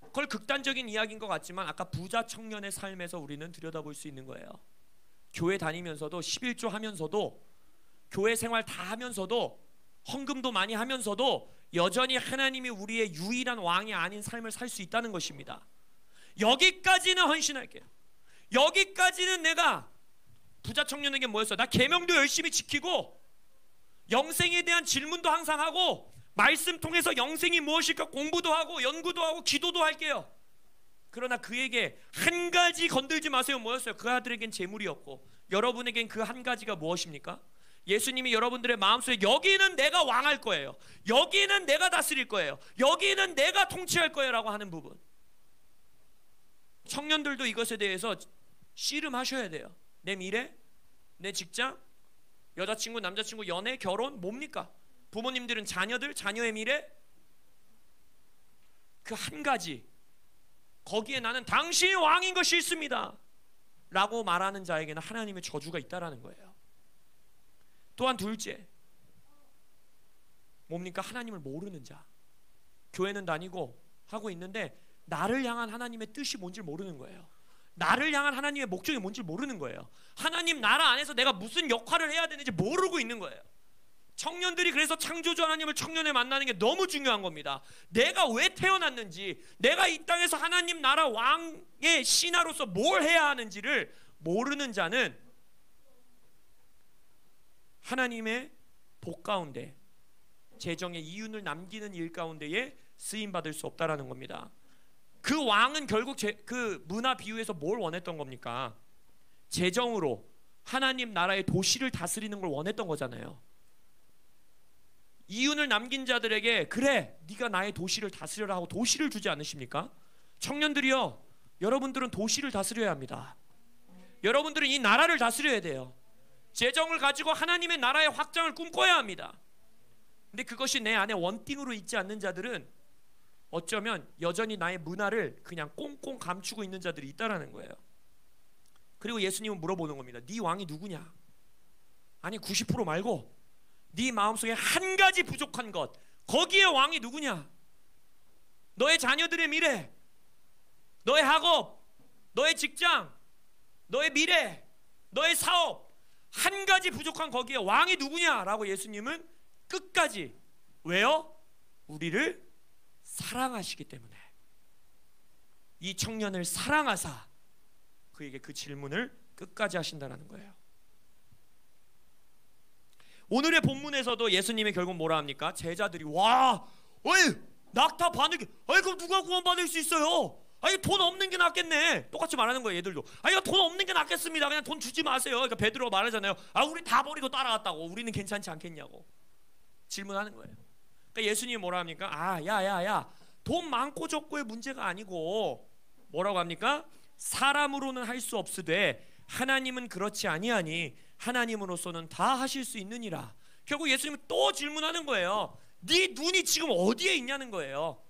그걸 극단적인 이야기인 것 같지만 아까 부자 청년의 삶에서 우리는 들여다볼 수 있는 거예요. 교회 다니면서도 11조 하면서도 교회 생활 다 하면서도 헌금도 많이 하면서도 여전히 하나님이 우리의 유일한 왕이 아닌 삶을 살 수 있다는 것입니다. 여기까지는 헌신할게요. 여기까지는 내가 부자 청년에게 뭐였어? 나 계명도 열심히 지키고 영생에 대한 질문도 항상 하고 말씀 통해서 영생이 무엇일까 공부도 하고 연구도 하고 기도도 할게요. 그러나 그에게 한 가지 건들지 마세요. 뭐였어요? 그 아들에겐 재물이었고 여러분에겐 그 한 가지가 무엇입니까? 예수님이 여러분들의 마음속에 여기는 내가 왕할 거예요, 여기는 내가 다스릴 거예요, 여기는 내가 통치할 거예요 라고 하는 부분. 청년들도 이것에 대해서 씨름하셔야 돼요. 내 미래, 내 직장, 여자친구, 남자친구, 연애, 결혼, 뭡니까? 부모님들은 자녀들, 자녀의 미래, 그 한 가지, 거기에 나는 당신이 왕인 것이 있습니다 라고 말하는 자에게는 하나님의 저주가 있다라는 거예요. 또한 둘째, 뭡니까? 하나님을 모르는 자. 교회는 다니고 하고 있는데 나를 향한 하나님의 뜻이 뭔지 모르는 거예요. 나를 향한 하나님의 목적이 뭔지 모르는 거예요. 하나님 나라 안에서 내가 무슨 역할을 해야 되는지 모르고 있는 거예요. 청년들이 그래서 창조주 하나님을 청년에 만나는 게 너무 중요한 겁니다. 내가 왜 태어났는지, 내가 이 땅에서 하나님 나라 왕의 신하로서 뭘 해야 하는지를 모르는 자는 하나님의 복 가운데, 재정의 이윤을 남기는 일 가운데에 쓰임받을 수 없다라는 겁니다. 그 왕은 결국 그 문화 비유에서 뭘 원했던 겁니까? 재정으로 하나님 나라의 도시를 다스리는 걸 원했던 거잖아요. 이윤을 남긴 자들에게 그래 네가 나의 도시를 다스려라 하고 도시를 주지 않으십니까? 청년들이요, 여러분들은 도시를 다스려야 합니다. 여러분들은 이 나라를 다스려야 돼요. 재정을 가지고 하나님의 나라의 확장을 꿈꿔야 합니다. 근데 그것이 내 안에 원띵으로 있지 않는 자들은 어쩌면 여전히 나의 문화를 그냥 꽁꽁 감추고 있는 자들이 있다라는 거예요. 그리고 예수님은 물어보는 겁니다. 네 왕이 누구냐? 아니 90% 말고 네 마음속에 한 가지 부족한 것, 거기에 왕이 누구냐? 너의 자녀들의 미래, 너의 학업, 너의 직장, 너의 미래, 너의 사업, 한 가지 부족한 거기에 왕이 누구냐라고 예수님은 끝까지, 왜요? 우리를 사랑하시기 때문에 이 청년을 사랑하사 그에게 그 질문을 끝까지 하신다는 거예요. 오늘의 본문에서도 예수님이 결국 뭐라 합니까? 제자들이 와, 어이 낙타 반응이, 아이 그럼 누가 구원받을 수 있어요? 아니 돈 없는 게 낫겠네. 똑같이 말하는 거예요. 얘들도 아니 돈 없는 게 낫겠습니다. 그냥 돈 주지 마세요. 그러니까 베드로가 말하잖아요. 아 우리 다 버리고 따라갔다고. 우리는 괜찮지 않겠냐고 질문하는 거예요. 그러니까 예수님이 뭐라 합니까? 아 야야야, 돈 많고 적고의 문제가 아니고 뭐라고 합니까? 사람으로는 할 수 없으되 하나님은 그렇지 아니하니 하나님으로서는 다 하실 수 있느니라. 결국 예수님은 또 질문하는 거예요. 네 눈이 지금 어디에 있냐는 거예요.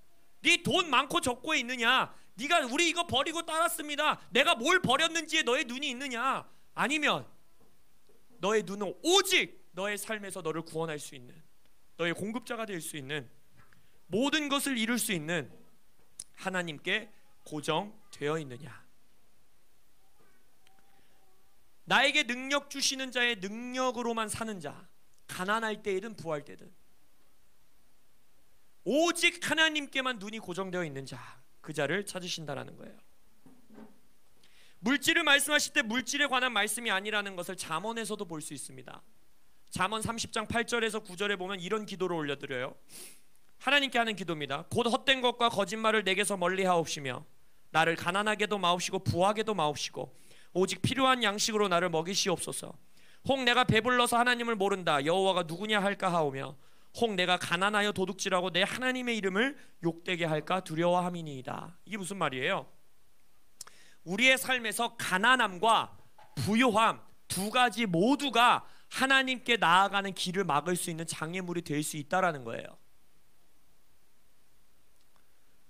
네 돈 많고 적고에 있느냐? 네가 우리 이거 버리고 따랐습니다. 내가 뭘 버렸는지에 너의 눈이 있느냐? 아니면 너의 눈은 오직 너의 삶에서 너를 구원할 수 있는, 너의 공급자가 될 수 있는, 모든 것을 이룰 수 있는 하나님께 고정되어 있느냐? 나에게 능력 주시는 자의 능력으로만 사는 자, 가난할 때이든 부할 때든 오직 하나님께만 눈이 고정되어 있는 자, 그 자를 찾으신다라는 거예요. 물질을 말씀하실 때 물질에 관한 말씀이 아니라는 것을 잠언에서도 볼 수 있습니다. 잠언 30장 8절에서 9절에 보면 이런 기도를 올려드려요. 하나님께 하는 기도입니다. 곧 헛된 것과 거짓말을 내게서 멀리 하옵시며 나를 가난하게도 마옵시고 부하게도 마옵시고 오직 필요한 양식으로 나를 먹이시옵소서. 혹 내가 배불러서 하나님을 모른다 여호와가 누구냐 할까 하오며 혹 내가 가난하여 도둑질하고 내 하나님의 이름을 욕되게 할까 두려워함이니이다. 이게 무슨 말이에요? 우리의 삶에서 가난함과 부요함 두 가지 모두가 하나님께 나아가는 길을 막을 수 있는 장애물이 될 수 있다라는 거예요.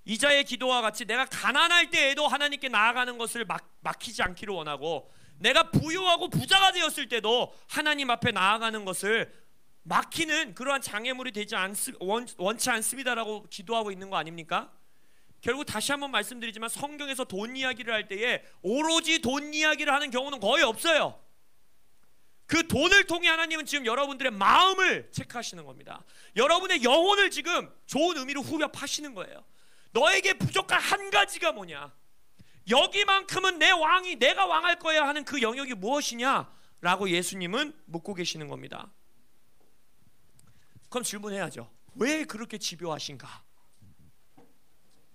이자의 기도와 같이 내가 가난할 때에도 하나님께 나아가는 것을 막히지 않기를 원하고, 내가 부유하고 부자가 되었을 때도 하나님 앞에 나아가는 것을 막히는 그러한 장애물이 되지 원치 않습니다라고 기도하고 있는 거 아닙니까? 결국 다시 한번 말씀드리지만 성경에서 돈 이야기를 할 때에 오로지 돈 이야기를 하는 경우는 거의 없어요. 그 돈을 통해 하나님은 지금 여러분들의 마음을 체크하시는 겁니다. 여러분의 영혼을 지금 좋은 의미로 후벼파시는 거예요. 너에게 부족한 한 가지가 뭐냐? 여기만큼은 내가 왕할 거야 하는 그 영역이 무엇이냐? 라고 예수님은 묻고 계시는 겁니다. 그럼 질문해야죠. 왜 그렇게 집요하신가?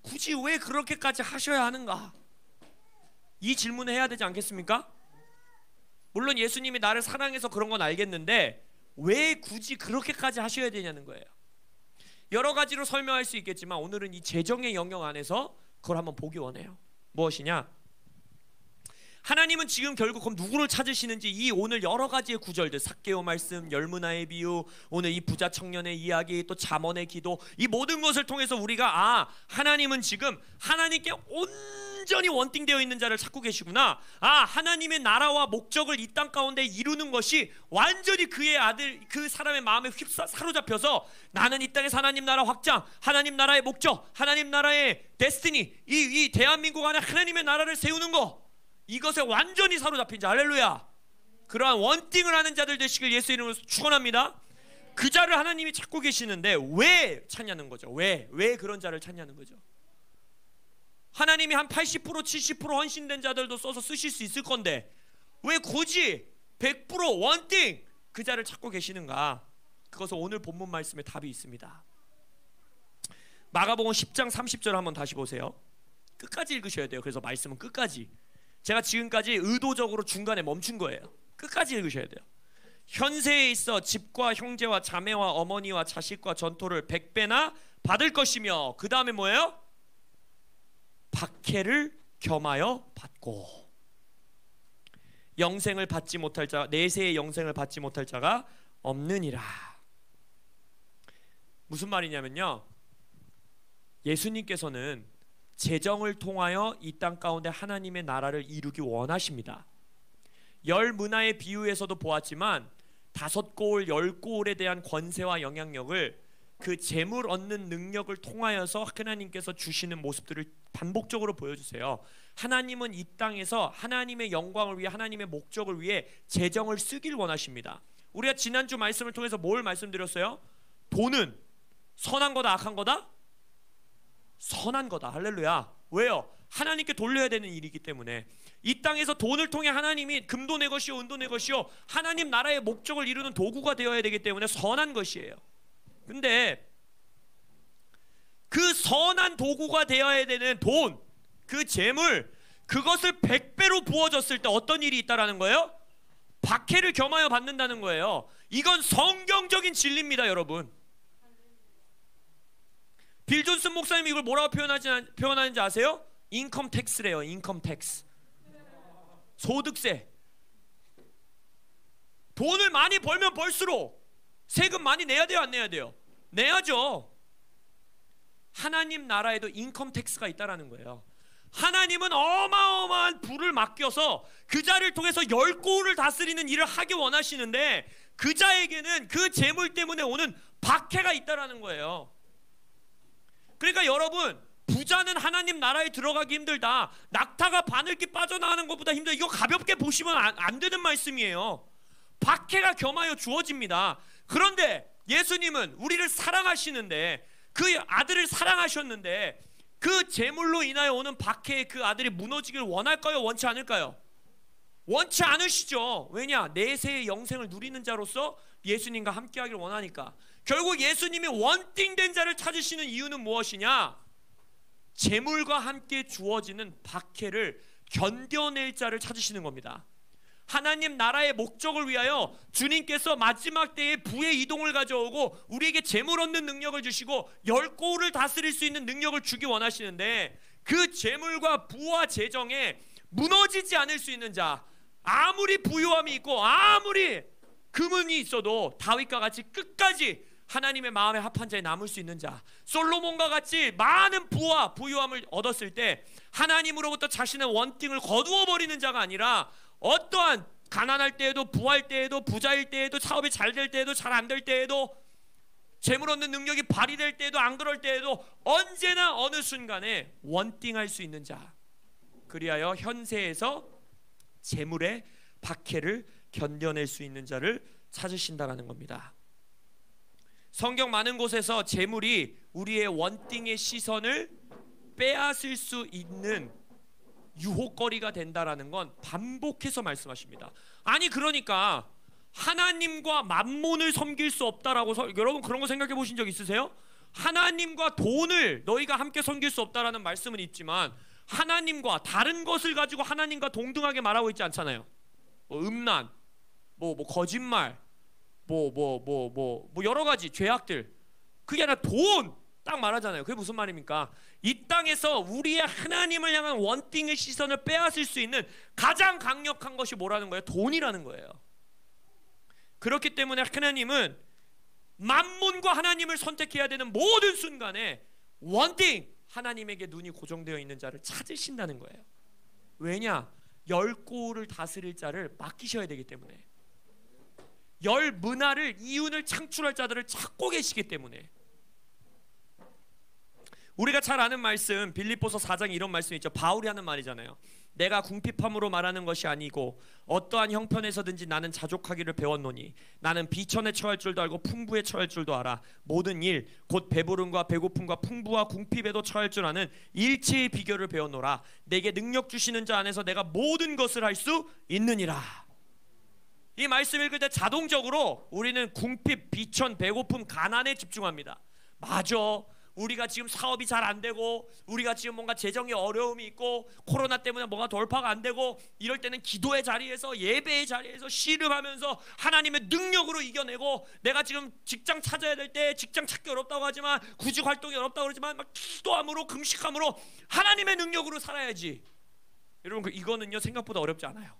굳이 왜 그렇게까지 하셔야 하는가? 이 질문을 해야 되지 않겠습니까? 물론 예수님이 나를 사랑해서 그런 건 알겠는데 왜 굳이 그렇게까지 하셔야 되냐는 거예요. 여러 가지로 설명할 수 있겠지만 오늘은 이 재정의 영역 안에서 그걸 한번 보기 원해요. 무엇이냐? 하나님은 지금 결국 그럼 누구를 찾으시는지 이 오늘 여러 가지의 구절들, 삭개오 말씀, 열무나의 비유, 오늘 이 부자 청년의 이야기, 또 잠언의 기도, 이 모든 것을 통해서 우리가 하나님은 지금 하나님께 온전히 원띵되어 있는 자를 찾고 계시구나. 하나님의 나라와 목적을 이 땅 가운데 이루는 것이 완전히 그의 아들, 그 사람의 마음에 사로잡혀서 나는 이 땅에서 하나님 나라 확장, 하나님 나라의 목적, 하나님 나라의 데스티니, 이 대한민국 안에 하나님의 나라를 세우는 거, 이것에 완전히 사로잡힌 자, 할렐루야. 그러한 원띵을 하는 자들 되시길 예수 이름으로 축원합니다. 그 자를 하나님이 찾고 계시는데 왜 찾냐는 거죠. 왜 그런 자를 찾냐는 거죠. 하나님이 한 80% 70% 헌신된 자들도 써서 쓰실 수 있을 건데 왜 굳이 100% 원띵 그 자를 찾고 계시는가? 그것은 오늘 본문 말씀에 답이 있습니다. 마가복음 10장 30절 한번 다시 보세요. 끝까지 읽으셔야 돼요. 그래서 말씀은 끝까지. 제가 지금까지 의도적으로 중간에 멈춘 거예요. 끝까지 읽으셔야 돼요. 현세에 있어 집과 형제와 자매와 어머니와 자식과 전토를 100배나 받을 것이며 그 다음에 뭐예요? 박해를 겸하여 받고 영생을 받지 못할 자, 내세의 영생을 받지 못할 자가 없느니라. 무슨 말이냐면요, 예수님께서는 재정을 통하여 이 땅 가운데 하나님의 나라를 이루기 원하십니다. 열 문화의 비유에서도 보았지만 5고울 10고울에 대한 권세와 영향력을 그 재물 얻는 능력을 통하여서 하나님께서 주시는 모습들을 반복적으로 보여주세요. 하나님은 이 땅에서 하나님의 영광을 위해, 하나님의 목적을 위해 재정을 쓰길 원하십니다. 우리가 지난주 말씀을 통해서 뭘 말씀드렸어요? 돈은 선한 거다 악한 거다? 선한 거다. 할렐루야. 왜요? 하나님께 돌려야 되는 일이기 때문에. 이 땅에서 돈을 통해 하나님이 금도 내 것이요 은도 내 것이요 하나님 나라의 목적을 이루는 도구가 되어야 되기 때문에 선한 것이에요. 근데 그 선한 도구가 되어야 되는 돈, 그 재물, 그것을 100배로 부어졌을 때 어떤 일이 있다라는 거예요? 박해를 겸하여 받는다는 거예요. 이건 성경적인 진리입니다, 여러분. 빌 존슨 목사님이 이걸 뭐라고 표현하는지 아세요? 인컴 텍스래요. 인컴 텍스. 소득세. 돈을 많이 벌면 벌수록 세금 많이 내야 돼요, 안 내야 돼요? 내야죠. 하나님 나라에도 인컴 텍스가 있다라는 거예요. 하나님은 어마어마한 부를 맡겨서 그 자를 통해서 10고을을 다스리는 일을 하기 원하시는데 그 자에게는 그 재물 때문에 오는 박해가 있다라는 거예요. 그러니까 여러분, 부자는 하나님 나라에 들어가기 힘들다, 낙타가 바늘기 빠져나가는 것보다 힘들다, 이거 가볍게 보시면 안 되는 말씀이에요. 박해가 겸하여 주어집니다. 그런데 예수님은 우리를 사랑하시는데, 그 아들을 사랑하셨는데 그 재물로 인하여 오는 박해에 그 아들이 무너지길 원할까요? 원치 않을까요? 원치 않으시죠. 왜냐? 내세의 영생을 누리는 자로서 예수님과 함께하길 원하니까. 결국 예수님이 원띵된 자를 찾으시는 이유는 무엇이냐? 재물과 함께 주어지는 박해를 견뎌낼 자를 찾으시는 겁니다. 하나님 나라의 목적을 위하여 주님께서 마지막 때에 부의 이동을 가져오고 우리에게 재물 얻는 능력을 주시고 10고을을 다스릴 수 있는 능력을 주기 원하시는데, 그 재물과 부와 재정에 무너지지 않을 수 있는 자, 아무리 부유함이 있고 아무리 금은이 있어도 다윗과 같이 끝까지 하나님의 마음에 합한 자에 남을 수 있는 자, 솔로몬과 같이 많은 부와 부유함을 얻었을 때 하나님으로부터 자신의 원팅을 거두어 버리는 자가 아니라, 어떠한 가난할 때에도 부할 때에도 부자일 때에도 사업이 잘 될 때에도 잘 안 될 때에도 재물 얻는 능력이 발휘될 때에도 안 그럴 때에도 언제나 어느 순간에 원띵할 수 있는 자, 그리하여 현세에서 재물의 박해를 견뎌낼 수 있는 자를 찾으신다라는 겁니다. 성경 많은 곳에서 재물이 우리의 원띵의 시선을 빼앗을 수 있는 유혹거리가 된다라는 건 반복해서 말씀하십니다. 아니 그러니까 하나님과 만몬을 섬길 수 없다라고 여러분 그런 거 생각해 보신 적 있으세요? 하나님과 돈을 너희가 함께 섬길 수 없다라는 말씀은 있지만 하나님과 다른 것을 가지고 하나님과 동등하게 말하고 있지 않잖아요. 뭐 음란, 뭐 거짓말, 뭐 여러 가지 죄악들, 그게 아니라 돈 딱 말하잖아요. 그게 무슨 말입니까? 이 땅에서 우리의 하나님을 향한 원띵의 시선을 빼앗을 수 있는 가장 강력한 것이 뭐라는 거예요? 돈이라는 거예요. 그렇기 때문에 하나님은 만몬과 하나님을 선택해야 되는 모든 순간에 원띵, 하나님에게 눈이 고정되어 있는 자를 찾으신다는 거예요. 왜냐? 10고을을 다스릴 자를 맡기셔야 되기 때문에, 10문화를, 이윤을 창출할 자들을 찾고 계시기 때문에. 우리가 잘 아는 말씀, 빌립보서 4장에 이런 말씀이 있죠. 바울이 하는 말이잖아요. 내가 궁핍함으로 말하는 것이 아니고 어떠한 형편에서든지 나는 자족하기를 배웠노니 나는 비천에 처할 줄도 알고 풍부에 처할 줄도 알아. 모든 일 곧 배부름과 배고픔과 풍부와 궁핍에도 처할 줄 아는 일체의 비결을 배웠노라. 내게 능력 주시는 자 안에서 내가 모든 것을 할 수 있느니라. 이 말씀 읽을 때 자동적으로 우리는 궁핍, 비천, 배고픔, 가난에 집중합니다. 맞아, 우리가 지금 사업이 잘 안 되고 우리가 지금 뭔가 재정에 어려움이 있고 코로나 때문에 뭔가 돌파가 안 되고 이럴 때는 기도의 자리에서, 예배의 자리에서 씨름하면서 하나님의 능력으로 이겨내고, 내가 지금 직장 찾아야 될 때 직장 찾기 어렵다고 하지만, 구직 활동이 어렵다고 그러지만 막 기도함으로 금식함으로 하나님의 능력으로 살아야지. 여러분 이거는요 생각보다 어렵지 않아요.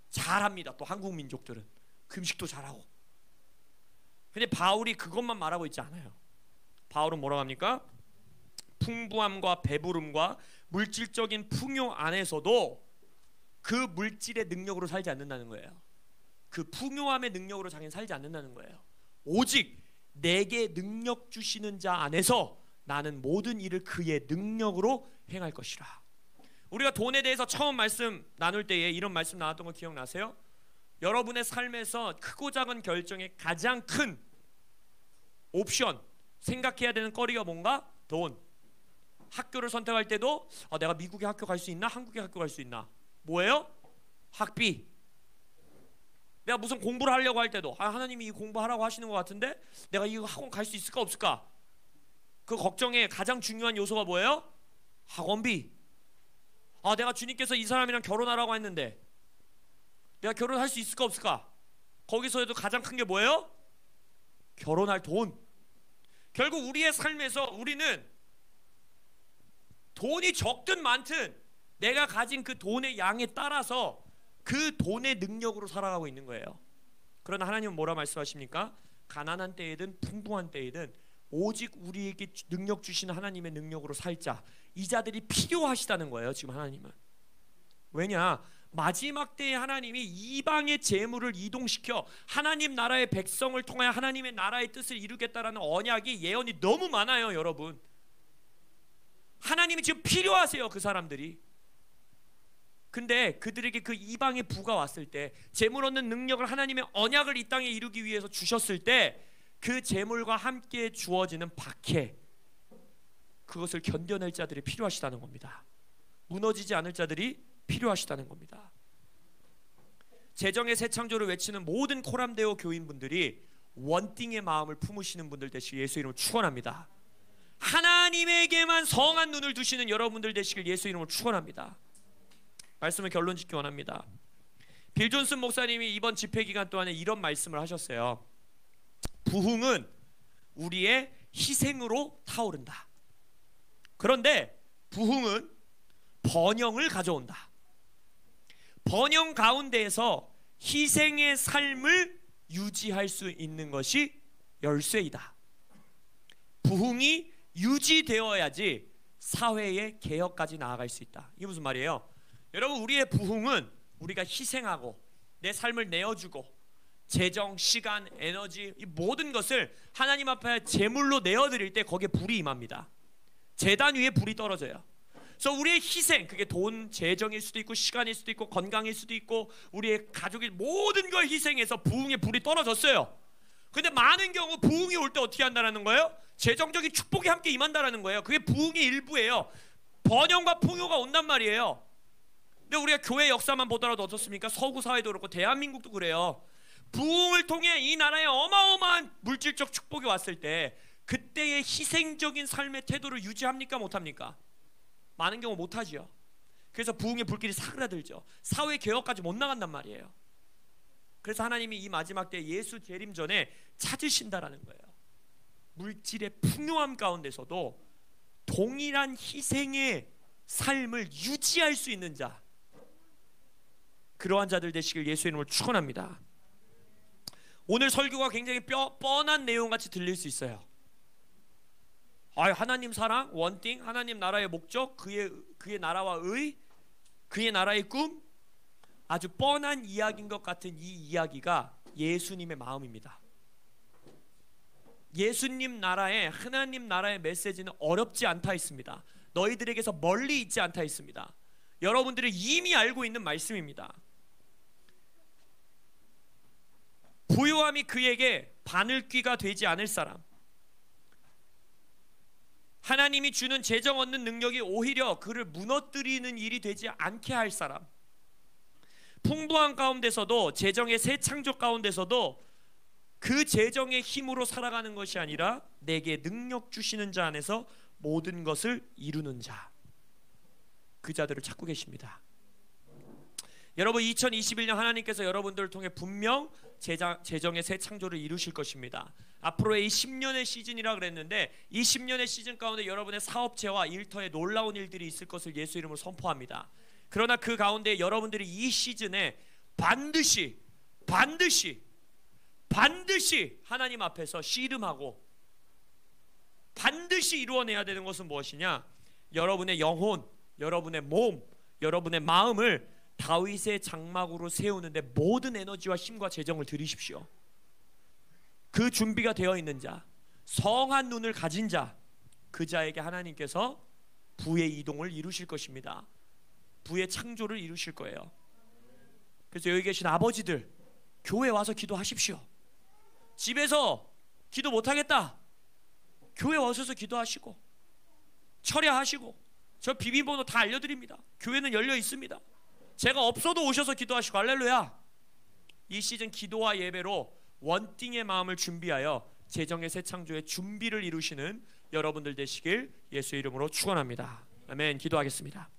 잘합니다. 또 한국 민족들은 금식도 잘하고. 근데 바울이 그것만 말하고 있지 않아요. 바울은 뭐라고 합니까? 풍부함과 배부름과 물질적인 풍요 안에서도 그 물질의 능력으로 살지 않는다는 거예요. 그 풍요함의 능력으로 자기는 살지 않는다는 거예요. 오직 내게 능력 주시는 자 안에서 나는 모든 일을 그의 능력으로 행할 것이라. 우리가 돈에 대해서 처음 말씀 나눌 때에 이런 말씀 나왔던 거 기억나세요? 여러분의 삶에서 크고 작은 결정의 가장 큰 옵션, 생각해야 되는 거리가 뭔가? 돈. 학교를 선택할 때도 내가 미국에 학교 갈 수 있나? 한국에 학교 갈 수 있나? 뭐예요? 학비. 내가 무슨 공부를 하려고 할 때도 하나님이 이 공부하라고 하시는 것 같은데 내가 이 학원 갈 수 있을까 없을까? 그 걱정의 가장 중요한 요소가 뭐예요? 학원비. 내가 주님께서 이 사람이랑 결혼하라고 했는데 내가 결혼할 수 있을까 없을까? 거기서도 가장 큰 게 뭐예요? 결혼할 돈. 결국 우리의 삶에서 우리는 돈이 적든 많든 내가 가진 그 돈의 양에 따라서 그 돈의 능력으로 살아가고 있는 거예요. 그러나 하나님은 뭐라 말씀하십니까? 가난한 때이든 풍부한 때이든 오직 우리에게 능력 주시는 하나님의 능력으로 살자. 이 자들이 필요하시다는 거예요. 지금 하나님은. 왜냐? 마지막 때에 하나님이 이방의 재물을 이동시켜 하나님 나라의 백성을 통하여 하나님의 나라의 뜻을 이루겠다라는 언약이 예언이 너무 많아요. 여러분, 하나님이 지금 필요하세요. 그 사람들이. 근데 그들에게 그 이방의 부가 왔을 때 재물 얻는 능력을 하나님의 언약을 이 땅에 이루기 위해서 주셨을 때 그 재물과 함께 주어지는 박해, 그것을 견뎌낼 자들이 필요하시다는 겁니다. 무너지지 않을 자들이 필요하시다는 겁니다. 재정의 새 창조를 외치는 모든 코람데오 교인분들이 원띵의 마음을 품으시는 분들 되시길 예수 이름으로 축원합니다. 하나님에게만 성한 눈을 두시는 여러분들 되시길 예수 이름으로 축원합니다. 말씀을 결론 짓기 원합니다. 빌 존슨 목사님이 이번 집회 기간 동안에 이런 말씀을 하셨어요. 부흥은 우리의 희생으로 타오른다. 그런데 부흥은 번영을 가져온다. 번영 가운데에서 희생의 삶을 유지할 수 있는 것이 열쇠이다. 부흥이 유지되어야지 사회의 개혁까지 나아갈 수 있다. 이게 무슨 말이에요? 여러분, 우리의 부흥은 우리가 희생하고 내 삶을 내어주고 재정, 시간, 에너지, 이 모든 것을 하나님 앞에 제물로 내어드릴 때 거기에 불이 임합니다. 제단 위에 불이 떨어져요. 그래서 우리의 희생, 그게 돈, 재정일 수도 있고 시간일 수도 있고 건강일 수도 있고 우리의 가족의 모든 걸 희생해서 부흥의 불이 떨어졌어요. 근데 많은 경우 부흥이 올 때 어떻게 한다는 거예요? 재정적인 축복이 함께 임한다는 거예요. 그게 부흥의 일부예요. 번영과 풍요가 온단 말이에요. 근데 우리가 교회 역사만 보더라도 어떻습니까? 서구 사회도 그렇고 대한민국도 그래요. 부흥을 통해 이 나라에 어마어마한 물질적 축복이 왔을 때 그때의 희생적인 삶의 태도를 유지합니까? 못합니까? 많은 경우 못하지요. 그래서 부흥의 불길이 사그라들죠. 사회 개혁까지 못 나간단 말이에요. 그래서 하나님이 이 마지막 때 예수 재림 전에 찾으신다라는 거예요. 물질의 풍요함 가운데서도 동일한 희생의 삶을 유지할 수 있는 자, 그러한 자들 되시길 예수의 이름으로 축원합니다. 오늘 설교가 굉장히 뻔한 내용같이 들릴 수 있어요. 하나님 사랑, 원띵, 하나님 나라의 목적, 그의 나라와 의, 그의 나라의 꿈, 아주 뻔한 이야기인 것 같은 이 이야기가 예수님의 마음입니다. 예수님 나라의, 하나님 나라의 메시지는 어렵지 않다 했습니다. 너희들에게서 멀리 있지 않다 했습니다. 여러분들이 이미 알고 있는 말씀입니다. 부요함이 그에게 바늘귀가 되지 않을 사람, 하나님이 주는 재정 얻는 능력이 오히려 그를 무너뜨리는 일이 되지 않게 할 사람, 풍부한 가운데서도 재정의 새 창조 가운데서도 그 재정의 힘으로 살아가는 것이 아니라 내게 능력 주시는 자 안에서 모든 것을 이루는 자, 그 자들을 찾고 계십니다. 여러분, 2021년 하나님께서 여러분들을 통해 분명 재정의 새 창조를 이루실 것입니다. 앞으로의 이 10년의 시즌이라 그랬는데 이 10년의 시즌 가운데 여러분의 사업체와 일터에 놀라운 일들이 있을 것을 예수 이름으로 선포합니다. 그러나 그 가운데 여러분들이 이 시즌에 반드시 하나님 앞에서 씨름하고 반드시 이루어내야 되는 것은 무엇이냐? 여러분의 영혼, 여러분의 몸, 여러분의 마음을 다윗의 장막으로 세우는데 모든 에너지와 힘과 재정을 들이십시오. 그 준비가 되어 있는 자, 성한 눈을 가진 자, 그 자에게 하나님께서 부의 이동을 이루실 것입니다. 부의 창조를 이루실 거예요. 그래서 여기 계신 아버지들, 교회 와서 기도하십시오. 집에서 기도 못하겠다, 교회 오셔서 기도하시고 철야하시고, 저 비밀번호 다 알려드립니다. 교회는 열려 있습니다. 제가 없어도 오셔서 기도하시고. 할렐루야. 이 시즌 기도와 예배로 원띵의 마음을 준비하여 재정의 새 창조의 준비를 이루시는 여러분들 되시길 예수의 이름으로 축원합니다. 아멘. 기도하겠습니다.